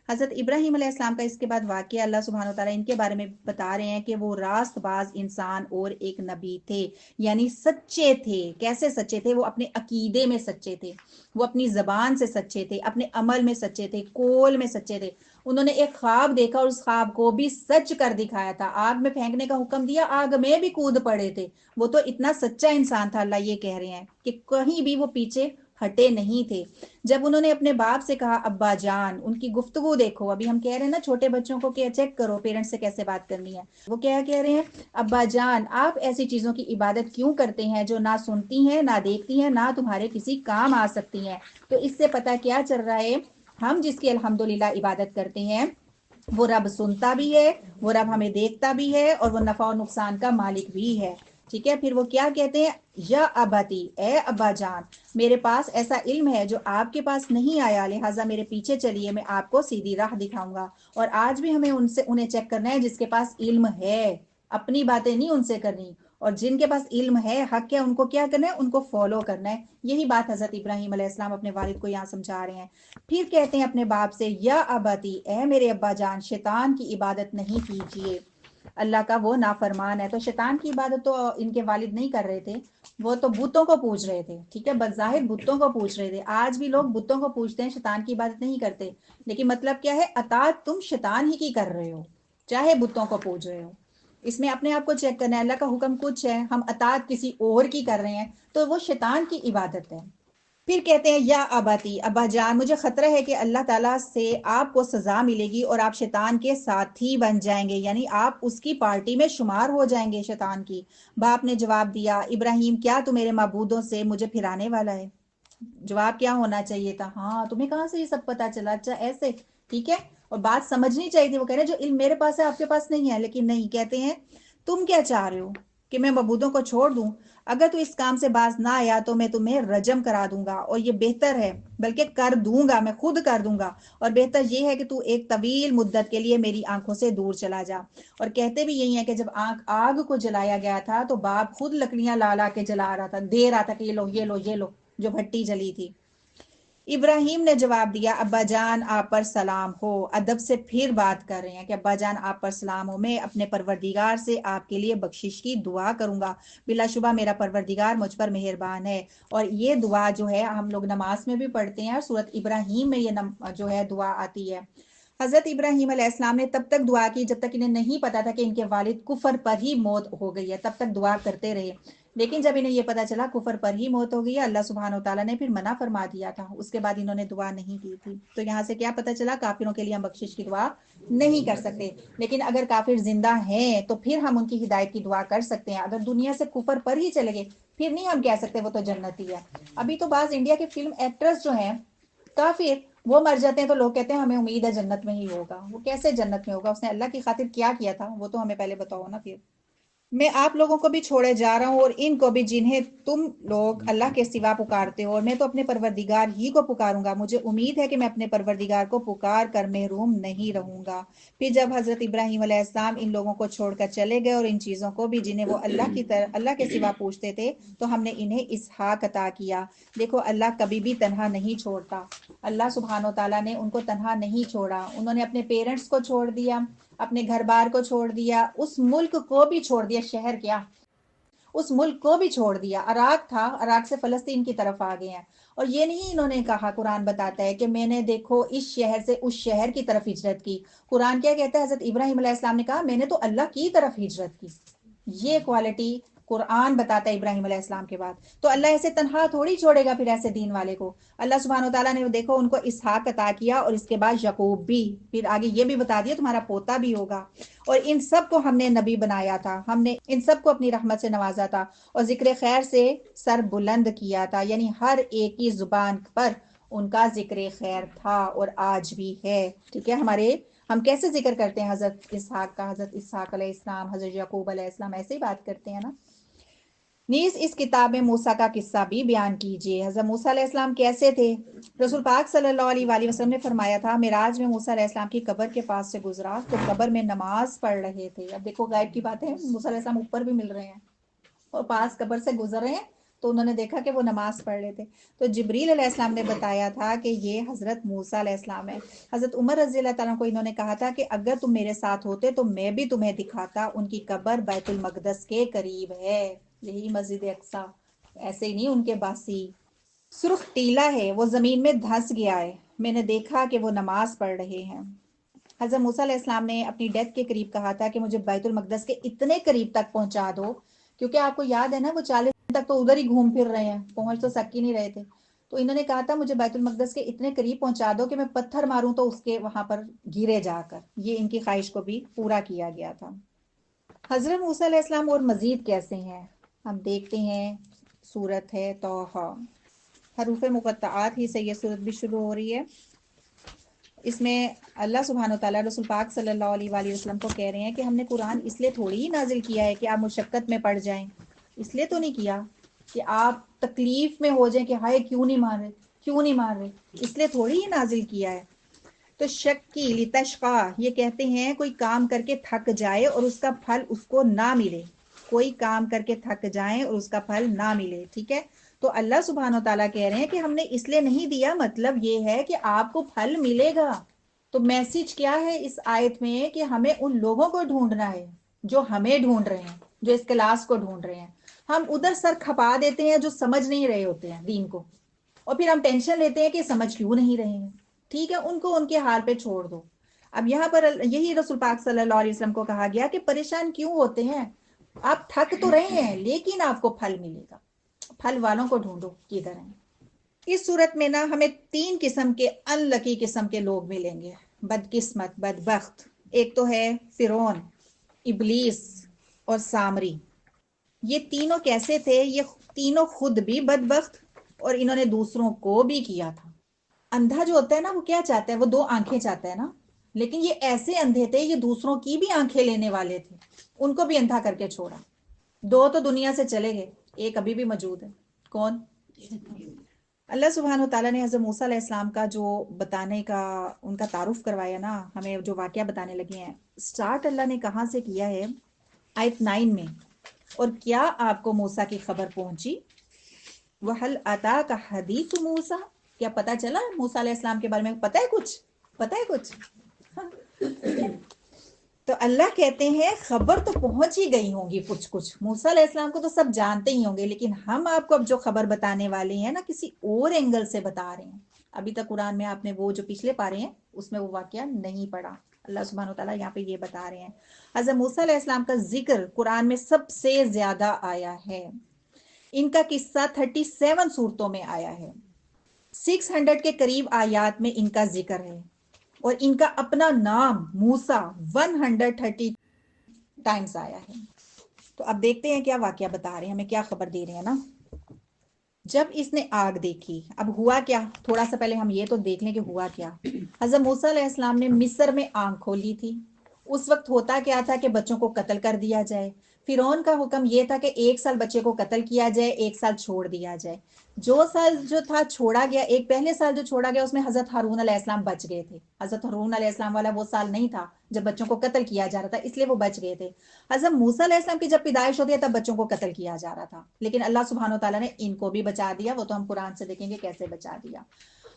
حضرت ابراہیم علیہ السلام کا اس کے بعد واقعہ اللہ سبحانہ وتعالیٰ ان کے بارے میں بتا رہے ہیں کہ وہ راست باز انسان اور ایک نبی تھے، یعنی سچے تھے۔ کیسے سچے تھے، وہ اپنے عقیدے میں سچے تھے، وہ اپنی زبان سے سچے تھے، اپنے عمل میں سچے تھے، قول میں سچے تھے۔ انہوں نے ایک خواب دیکھا اور اس خواب کو بھی سچ کر دکھایا تھا، آگ میں پھینکنے کا حکم دیا، آگ میں بھی کود پڑے تھے۔ وہ تو اتنا سچا انسان تھا، اللہ یہ کہہ رہے ہیں کہ کہیں بھی وہ پیچھے ہٹے نہیں تھے۔ جب انہوں نے اپنے باپ سے کہا ابا جان، ان کی گفتگو دیکھو، ابھی ہم کہہ رہے ہیں نا چھوٹے بچوں کو کہ چیک کرو پیرنٹس سے کیسے بات کرنی ہے، وہ کیا کہہ رہے ہیں، ابا جان آپ ایسی چیزوں کی عبادت کیوں کرتے ہیں جو نہ سنتی ہیں نہ دیکھتی ہیں نہ تمہارے کسی کام آ سکتی ہیں۔ تو اس سے پتہ کیا چل رہا ہے، ہم جس کی الحمدللہ عبادت کرتے ہیں وہ رب سنتا بھی ہے، وہ رب ہمیں دیکھتا بھی ہے، اور وہ نفع و نقصان کا مالک بھی ہے۔ ٹھیک ہے، پھر وہ کیا کہتے ہیں، یا اباتی، اے ابا جان، میرے پاس ایسا علم ہے جو آپ کے پاس نہیں آیا، لہٰذا میرے پیچھے چلیے، میں آپ کو سیدھی راہ دکھاؤں گا۔ اور آج بھی ہمیں انہیں چیک کرنا ہے جس کے پاس علم ہے، اپنی باتیں نہیں ان سے کرنی، اور جن کے پاس علم ہے، حق ہے، ان کو کیا کرنا ہے، ان کو فالو کرنا ہے۔ یہی بات حضرت ابراہیم علیہ السلام اپنے والد کو یہاں سمجھا رہے ہیں۔ پھر کہتے ہیں اپنے باپ سے، یا اباتی، اے میرے ابا جان، شیطان کی عبادت نہیں کیجیے، اللہ کا وہ نافرمان ہے۔ تو شیطان کی عبادت تو ان کے والد نہیں کر رہے تھے، وہ تو بتوں کو پوج رہے تھے، ٹھیک ہے، بظاہر بتوں کو پوج رہے تھے۔ آج بھی لوگ بتوں کو پوجتے ہیں، شیطان کی عبادت نہیں کرتے، لیکن مطلب کیا ہے، اطاعت تم شیطان ہی کی کر رہے ہو، چاہے بتوں کو پوج رہے ہو۔ اس میں اپنے آپ کو چیک کرنا ہے، اللہ کا حکم کچھ ہے، ہم اطاعت کسی اور کی کر رہے ہیں تو وہ شیطان کی عبادت ہے۔ پھر کہتے ہیں یا اباتی، ابا جان مجھے خطرہ ہے کہ اللہ تعالیٰ سے آپ کو سزا ملے گی اور آپ شیطان کے ساتھی بن جائیں گے، یعنی آپ اس کی پارٹی میں شمار ہو جائیں گے شیطان کی۔ باپ نے جواب دیا ابراہیم کیا تو میرے معبودوں سے مجھے پھرانے والا ہے؟ جواب کیا ہونا چاہیے تھا؟ ہاں تمہیں کہاں سے یہ سب پتا چلا؟ اچھا ایسے، ٹھیک ہے، اور بات سمجھنی چاہیے تھی۔ وہ کہہ رہے ہیں جو علم میرے پاس ہے آپ کے پاس نہیں ہے، لیکن نہیں، کہتے ہیں تم کیا چاہ رہے ہو کہ میں معبودوں کو چھوڑ دوں؟ اگر تو اس کام سے باز نہ آیا تو میں تمہیں رجم کرا دوں گا، اور یہ بہتر ہے، بلکہ کر دوں گا، میں خود کر دوں گا، اور بہتر یہ ہے کہ تو ایک طویل مدت کے لیے میری آنکھوں سے دور چلا جا۔ اور کہتے بھی یہی ہے کہ جب آگ کو جلایا گیا تھا تو باپ خود لکڑیاں لا لا کے جلا رہا تھا، دے رہا تھا کہ یہ لو یہ لو یہ لو، جو بھٹی جلی تھی۔ ابراہیم نے جواب دیا ابا جان آپ پر سلام ہو، ادب سے پھر بات کر رہے ہیں کہ ابا جان آپ پر سلام ہو، میں اپنے پروردگار سے آپ کے لیے بخشش کی دعا کروں گا، بلا شبہ میرا پروردگار مجھ پر مہربان ہے۔ اور یہ دعا جو ہے ہم لوگ نماز میں بھی پڑھتے ہیں، اور سورۃ ابراہیم میں یہ جو ہے دعا آتی ہے۔ حضرت ابراہیم علیہ السلام نے تب تک دعا کی جب تک انہیں نہیں پتا تھا کہ ان کے والد کفر پر ہی موت ہو گئی ہے، تب تک دعا کرتے رہے، لیکن جب انہیں یہ پتا چلا کفر پر ہی موت ہو گئی ہے، اللہ سبحانہ وتعالیٰ نے پھر منع فرما دیا تھا، اس کے بعد انہوں نے دعا نہیں کی تھی۔ تو یہاں سے کیا پتا چلا؟ کافروں کے لیے ہم بخشش کی دعا نہیں کر سکتے، لیکن اگر کافر زندہ ہیں تو پھر ہم ان کی ہدایت کی دعا کر سکتے ہیں۔ اگر دنیا سے کفر پر ہی چلے گئے پھر نہیں ہم کہہ سکتے وہ تو جنتی ہے۔ ابھی تو بعض انڈیا کے فلم ایکٹرز جو ہیں کافر، وہ مر جاتے ہیں تو لوگ کہتے ہیں ہمیں امید ہے جنت میں ہی ہوگا۔ وہ کیسے جنت میں ہوگا؟ اس نے اللہ کی خاطر کیا کیا تھا وہ تو ہمیں پہلے بتاؤ نا۔ پھر میں آپ لوگوں کو بھی چھوڑے جا رہا ہوں اور ان کو بھی جنہیں تم لوگ اللہ کے سوا پکارتے ہو، اور میں تو اپنے پروردگار ہی کو پکاروں گا، مجھے امید ہے کہ میں اپنے پروردگار کو پکار کر محروم نہیں رہوں گا۔ پھر جب حضرت ابراہیم علیہ السلام ان لوگوں کو چھوڑ کر چلے گئے اور ان چیزوں کو بھی جنہیں وہ اللہ کے سوا پوچھتے تھے، تو ہم نے انہیں اسحاق عطا کیا۔ دیکھو اللہ کبھی بھی تنہا نہیں چھوڑتا، اللہ سبحانہ و تعالیٰ نے ان کو تنہا نہیں چھوڑا، انہوں نے اپنے پیرنٹس کو چھوڑ دیا، اپنے گھر بار کو چھوڑ دیا، اس ملک کو بھی چھوڑ دیا، شہر کیا اس ملک کو بھی چھوڑ دیا، عراق تھا، عراق سے فلسطین کی طرف آ گئے ہیں۔ اور یہ نہیں انہوں نے کہا، قرآن بتاتا ہے کہ میں نے دیکھو اس شہر سے اس شہر کی طرف ہجرت کی۔ قرآن کیا کہتا ہے؟ حضرت ابراہیم علیہ السلام نے کہا میں نے تو اللہ کی طرف ہجرت کی۔ یہ کوالٹی قرآن بتاتا ہے ابراہیم علیہ السلام کے بعد۔ تو اللہ ایسے تنہا تھوڑی چھوڑے گا پھر ایسے دین والے کو۔ اللہ سبحانہ وتعالیٰ نے دیکھو ان کو اسحاق عطا کیا، اور اس کے بعد یعقوب بھی، پھر آگے یہ بھی بتا دیا تمہارا پوتا بھی ہوگا۔ اور ان سب کو ہم نے نبی بنایا تھا، ہم نے ان سب کو اپنی رحمت سے نوازا تھا، اور ذکر خیر سے سر بلند کیا تھا، یعنی ہر ایک کی زبان پر ان کا ذکر خیر تھا اور آج بھی ہے۔ ٹھیک ہے، ہم کیسے ذکر کرتے ہیں حضرت اسحاق کا؟ حضرت اسحاق علیہ السلام، حضرت یعقوب علیہ السلام، ایسے ہی بات کرتے ہیں نا۔ نیز اس کتاب میں موسیٰ کا قصہ بھی بیان کیجئے۔ حضرت موسیٰ علیہ السلام کیسے تھے؟ رسول پاک صلی اللہ علیہ وآلہ وسلم نے فرمایا تھا معراج میں موسیٰ علیہ السلام کی قبر کے پاس سے گزرا تو قبر میں نماز پڑھ رہے تھے۔ اب دیکھو غیب کی بات ہے، موسیٰ علیہ السلام اوپر بھی مل رہے ہیں اور پاس قبر سے گزر رہے ہیں، تو انہوں نے دیکھا کہ وہ نماز پڑھ رہے تھے۔ تو جبریل علیہ السلام نے بتایا تھا کہ یہ حضرت موسیٰ علیہ السلام ہے۔ حضرت عمر رضی اللہ تعالیٰ کو انہوں نے کہا تھا کہ اگر تم میرے ساتھ ہوتے تو میں بھی تمہیں دکھاتا، ان کی قبر بیت المقدس کے قریب ہے، یہی مسجد اقصیٰ، ایسے ہی نہیں ان کے باسی۔ سرخ ٹیلا ہے، وہ زمین میں دھنس گیا ہے، میں نے دیکھا کہ وہ نماز پڑھ رہے ہیں۔ حضرت موسیٰ علیہ السلام نے اپنی ڈیتھ کے قریب کہا تھا کہ مجھے بیت المقدس کے اتنے قریب تک پہنچا دو، کیونکہ آپ کو یاد ہے نا وہ 40 دن تک تو ادھر ہی گھوم پھر رہے ہیں، پہنچ تو سک ہی نہیں رہے تھے۔ تو انہوں نے کہا تھا مجھے بیت المقدس کے اتنے قریب پہنچا دو کہ میں پتھر ماروں تو اس کے وہاں پر گرے جا کر۔ یہ ان کی خواہش کو بھی پورا کیا گیا تھا۔ حضرت موسیٰ علیہ السلام اور مزید کیسے ہیں ہم دیکھتے ہیں۔ سورت ہے طٰہٰ، حروف مقطعات ہی سے یہ سورت بھی شروع ہو رہی ہے۔ اس میں اللہ سبحانہ وتعالیٰ رسول پاک صلی اللہ علیہ وآلہ وسلم کو کہہ رہے ہیں کہ ہم نے قرآن اس لیے تھوڑی ہی نازل کیا ہے کہ آپ مشقت میں پڑ جائیں، اس لیے تو نہیں کیا کہ آپ تکلیف میں ہو جائیں کہ ہائے کیوں نہیں مان رہے، کیوں نہیں مان رہے، اس لیے تھوڑی ہی نازل کیا ہے۔ تو شکی لتشقا، یہ کہتے ہیں کوئی کام کر کے تھک جائے اور اس کا پھل اس کو نہ ملے، کوئی کام کر کے تھک جائیں اور اس کا پھل نہ ملے، ٹھیک ہے۔ تو اللہ سبحانہ وتعالیٰ کہہ رہے ہیں کہ ہم نے اس لیے نہیں دیا، مطلب یہ ہے کہ آپ کو پھل ملے گا۔ تو میسج کیا ہے اس آیت میں کہ ہمیں ان لوگوں کو ڈھونڈنا ہے جو ہمیں ڈھونڈ رہے ہیں، جو اس کلاس کو ڈھونڈ رہے ہیں۔ ہم ادھر سر کھپا دیتے ہیں جو سمجھ نہیں رہے ہوتے ہیں دین کو، اور پھر ہم ٹینشن لیتے ہیں کہ سمجھ کیوں نہیں رہے ہیں۔ ٹھیک ہے، ان کو ان کے حال پہ چھوڑ دو۔ اب یہاں پر یہی رسول پاک صلی اللہ علیہ وسلم کو کہا گیا کہ پریشان کیوں ہوتے ہیں، آپ تھک تو رہے ہیں لیکن آپ کو پھل ملے گا، پھل والوں کو ڈھونڈو کدھر ہیں۔ اس صورت میں نا ہمیں 3 قسم کے ان لکی قسم کے لوگ ملیں گے، بدقسمت، بدبخت۔ ایک تو ہے فرعون، ابلیس اور سامری۔ یہ تینوں کیسے تھے؟ یہ تینوں خود بھی بدبخت اور انہوں نے دوسروں کو بھی کیا تھا۔ اندھا جو ہوتا ہے نا وہ کیا چاہتا ہے؟ وہ 2 آنکھیں چاہتا ہے نا، لیکن یہ ایسے اندھے تھے، یہ دوسروں کی بھی آنکھیں لینے والے تھے، ان کو بھی اندھا کر کے چھوڑا۔ 2 تو دنیا سے چلے گئے، ایک ابھی بھی موجود ہے۔ کون؟ اللہ سبحانہ و تعالیٰ نے حضرت موسیٰ علیہ السلام کا جو بتانے کا ان کا تعارف کروایا نا، ہمیں جو واقعہ بتانے لگے ہیں، سٹارٹ اللہ نے کہاں سے کیا ہے؟ آیت 9 میں، اور کیا آپ کو موسیٰ کی خبر پہنچی؟ وَهَلْ أَتَاكَ حَدِيثُ موسیٰ، کیا پتہ چلا موسیٰ علیہ السلام کے بارے میں؟ پتہ ہے کچھ؟ پتہ ہے کچھ؟ تو اللہ کہتے ہیں خبر تو پہنچ ہی گئی ہوں گی کچھ۔ موسیٰ علیہ السلام کو تو سب جانتے ہی ہوں گے، لیکن ہم آپ کو اب جو خبر بتانے والے ہیں نا، کسی اور اینگل سے بتا رہے ہیں۔ ابھی تک قرآن میں آپ نے وہ جو پچھلے پارے ہیں اس میں وہ واقعہ نہیں پڑھا۔ اللہ سبحانہ و تعالیٰ یہاں پہ یہ بتا رہے ہیں۔ حضرت موسیٰ علیہ السلام کا ذکر قرآن میں سب سے زیادہ آیا ہے۔ ان کا قصہ 37 صورتوں میں آیا ہے، 600 کے قریب آیات میں ان کا ذکر ہے، اور ان کا اپنا نام موسیٰ 130 ٹائمز آیا ہے۔ تو اب دیکھتے ہیں کیا واقعہ بتا رہے ہیں، ہمیں کیا خبر دے رہے ہیں نا۔ جب اس نے آگ دیکھی، اب ہوا کیا؟ تھوڑا سا پہلے ہم یہ تو دیکھ لیں کہ ہوا کیا۔ حضرت موسیٰ علیہ السلام نے مصر میں آنکھ کھولی تھی۔ اس وقت ہوتا کیا تھا کہ بچوں کو قتل کر دیا جائے۔ فرعون کا حکم یہ تھا کہ 1 سال بچے کو قتل کیا جائے، 1 سال چھوڑ دیا جائے۔ جو سال جو تھا چھوڑا گیا، ایک پہلے سال جو چھوڑا گیا اس میں حضرت ہارون علیہ السلام بچ گئے تھے۔ حضرت ہارون علیہ السلام والا وہ سال نہیں تھا جب بچوں کو قتل کیا جا رہا تھا، اس لیے وہ بچ گئے تھے۔ حضرت موسیٰ علیہ السلام کی جب پیدائش ہوتی ہے تب بچوں کو قتل کیا جا رہا تھا، لیکن اللہ سبحانہ و تعالیٰ نے ان کو بھی بچا دیا۔ وہ تو ہم قرآن سے دیکھیں گے کیسے بچا دیا۔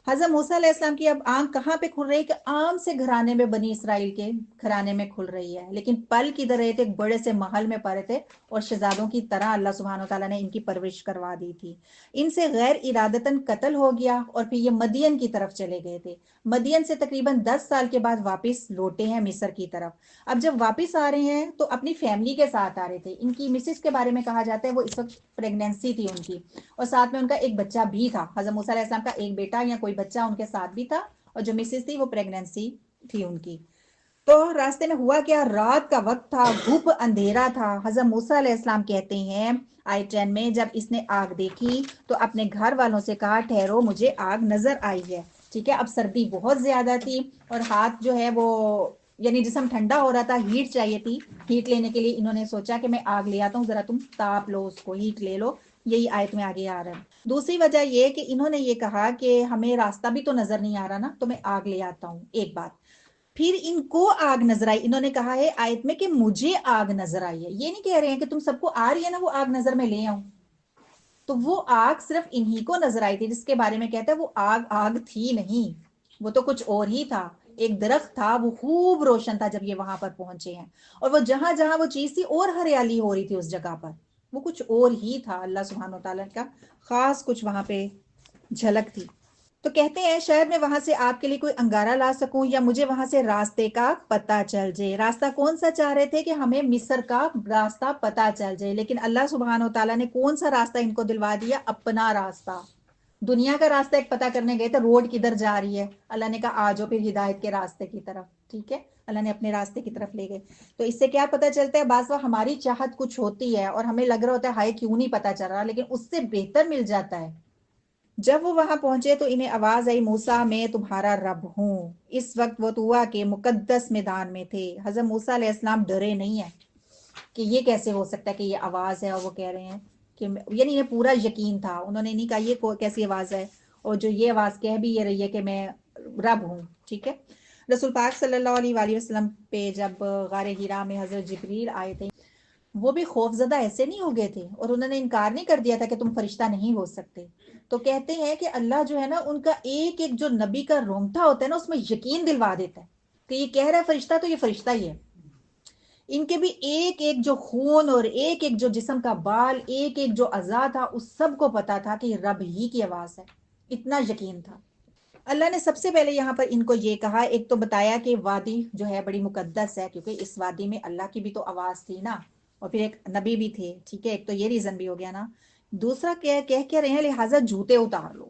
حضرت موسیٰ علیہ السلام کی اب آنکھ کہاں پہ کھل رہی ہے؟ کہ عام سے گھرانے میں، بنی اسرائیل کے گھرانے میں کھل رہی ہے، لیکن پل کدھر رہے تھے؟ ایک بڑے سے محل میں پڑے تھے، اور شہزادوں کی طرح اللہ سبحانہ و تعالیٰ نے ان کی پرورش کروا دی تھی۔ ان سے غیر ارادتاً قتل ہو گیا، اور پھر یہ مدین کی طرف چلے گئے تھے۔ مدین سے تقریباً 10 سال کے بعد واپس لوٹے ہیں مصر کی طرف۔ اب جب واپس آ رہے ہیں تو اپنی فیملی کے ساتھ آ رہے تھے۔ ان کی مسز کے بارے میں کہا جاتا ہے وہ اس وقت پریگنینسی تھی ان کی، اور ساتھ میں ان کا ایک بچہ بھی تھا۔ حضرت موسیٰ علیہ السلام کا ایک بیٹا یا کوئی بچہ ان کے ساتھ بھی تھا، اور جو مسز تھی وہ پریگنینسی تھی ان کی۔ تو راستے میں ہوا کیا؟ رات کا وقت تھا، گھپ اندھیرا تھا۔ حضرت موسیٰ علیہ السلام کہتے ہیں آیت 10 میں، جب اس نے آگ دیکھی تو اپنے گھر والوں سے کہا ٹھہرو، مجھے آگ نظر آئی ہے۔ ٹھیک ہے، اب سردی بہت زیادہ تھی، اور ہاتھ جو ہے وہ یعنی جسم ٹھنڈا ہو رہا تھا، ہیٹ چاہیے تھی۔ ہیٹ لینے کے لیے انہوں نے سوچا کہ میں آگ لے آتا ہوں، ذرا تم تاپ لو اس کو، ہیٹ لے لو۔ یہی آیت میں آگے آ رہا ہے۔ دوسری وجہ یہ کہ انہوں نے یہ کہا کہ ہمیں راستہ بھی تو نظر نہیں آ رہا نا، تو میں آگ لے آتا ہوں، ایک بات۔ پھر ان کو آگ نظر آئی، انہوں نے کہا ہے آیت میں کہ مجھے آگ نظر آئی ہے، یہ نہیں کہہ رہے ہیں کہ تم سب کو آ رہی ہے نا وہ آگ نظر میں لے آؤں۔ تو وہ آگ صرف انہی کو نظر آئی تھی، جس کے بارے میں کہتا ہے وہ آگ آگ تھی نہیں، وہ تو کچھ اور ہی تھا۔ ایک درخت تھا، وہ خوب روشن تھا جب یہ وہاں پر پہنچے ہیں، اور وہ جہاں جہاں وہ چیز تھی اور ہریالی ہو رہی تھی اس جگہ پر، وہ کچھ اور ہی تھا۔ اللہ سبحانہ و تعالیٰ کا خاص کچھ وہاں پہ جھلک تھی۔ تو کہتے ہیں شاید میں وہاں سے آپ کے لیے کوئی انگارہ لا سکوں، یا مجھے وہاں سے راستے کا پتہ چل جائے۔ راستہ کون سا چاہ رہے تھے؟ کہ ہمیں مصر کا راستہ پتہ چل جائے، لیکن اللہ سبحانہ و تعالیٰ نے کون سا راستہ ان کو دلوا دیا؟ اپنا راستہ۔ دنیا کا راستہ ایک پتہ کرنے گئے تھے، روڈ کدھر جا رہی ہے، اللہ نے کہا آ جاؤ پھر ہدایت کے راستے کی طرف۔ ٹھیک ہے، اللہ نے اپنے راستے کی طرف لے گئے۔ تو اس سے کیا پتہ چلتا ہے؟ بعض وقت ہماری چاہت کچھ ہوتی ہے اور ہمیں لگ رہا ہوتا ہے ہائے کیوں نہیں پتہ چل رہا، لیکن اس سے بہتر مل جاتا ہے۔ جب وہ وہاں پہنچے تو انہیں آواز آئی موسیٰ میں تمہارا رب ہوں۔ اس وقت وہ طوٰ کے مقدس میدان میں تھے۔ حضرت موسیٰ علیہ السلام ڈرے نہیں ہیں کہ یہ کیسے ہو سکتا ہے کہ یہ آواز ہے، اور وہ کہہ رہے ہیں کہ یعنی انہیں پورا یقین تھا، انہوں نے نہیں کہا یہ کیسی آواز ہے، اور جو یہ آواز کہہ بھی یہ رہی ہے کہ میں رب ہوں۔ ٹھیک ہے، رسول پاک صلی اللہ علیہ وآلہ وسلم پہ جب غار حرا میں حضرت جبریل آئے تھے، وہ بھی خوف زدہ ایسے نہیں ہو گئے تھے، اور انہوں نے انکار نہیں کر دیا تھا کہ تم فرشتہ نہیں ہو سکتے۔ تو کہتے ہیں کہ اللہ جو ہے نا ان کا ایک ایک جو نبی کا رونگٹا ہوتا ہے نا اس میں یقین دلوا دیتا ہے کہ یہ کہہ رہا ہے فرشتہ تو یہ فرشتہ ہی ہے۔ ان کے بھی ایک ایک جو خون اور ایک ایک جو جسم کا بال، ایک ایک جو اعضاء تھا، اس سب کو پتا تھا کہ یہ رب ہی کی آواز ہے، اتنا یقین تھا۔ اللہ نے سب سے پہلے یہاں پر ان کو یہ کہا، ایک تو بتایا کہ وادی جو ہے بڑی مقدس ہے، کیونکہ اس وادی میں اللہ کی بھی تو آواز تھی نا، اور پھر ایک نبی بھی تھے۔ ٹھیک ہے، ایک تو یہ ریزن بھی ہو گیا نا۔ دوسرا کہہ کے رہے ہیں لہٰذا جوتے اتار لو۔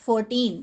14,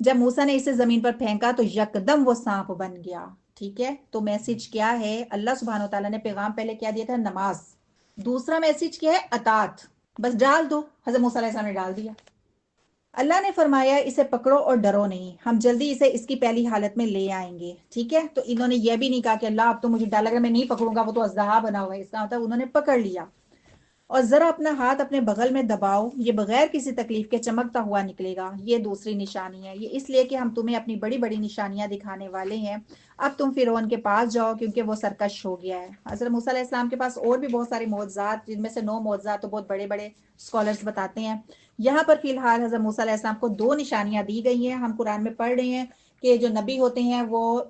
جب موسیٰ نے اسے زمین پر پھینکا تو یکدم وہ سانپ بن گیا. ٹھیک ہے، تو میسج کیا ہے؟ اللہ سبحانہ وتعالیٰ نے پیغام پہلے کیا دیا تھا؟ نماز. دوسرا میسج کیا ہے؟ اطاعت. بس ڈال دو. حضرت موسیٰ علیہ السلام نے ڈال دیا. اللہ نے فرمایا اسے پکڑو اور ڈرو نہیں، ہم جلدی اسے اس کی پہلی حالت میں لے آئیں گے. ٹھیک ہے، تو انہوں نے یہ بھی نہیں کہا کہ اللہ اب تو مجھے ڈر لگ رہا ہے میں نہیں پکڑوں گا، وہ تو اژدہا بنا ہوا ہے. اس کا مطلب انہوں نے پکڑ لیا. اور ذرا اپنا ہاتھ اپنے بغل میں دباؤ، یہ بغیر کسی تکلیف کے چمکتا ہوا نکلے گا. یہ دوسری نشانی ہے. یہ اس لیے کہ ہم تمہیں اپنی بڑی بڑی نشانیاں دکھانے والے ہیں. اب تم فرعون کے پاس جاؤ کیونکہ وہ سرکش ہو گیا ہے. حضرت موسیٰ علیہ السلام کے پاس اور بھی بہت سارے معجزات، جن میں سے 9 معجزات تو بہت بڑے بڑے اسکالرز بتاتے ہیں. یہاں پر فی الحال حضرت موسیٰ علیہ السلام کو 2 نشانیاں دی گئی ہیں. ہم قرآن میں پڑھ رہے ہیں کہ جو نبی ہوتے ہیں وہ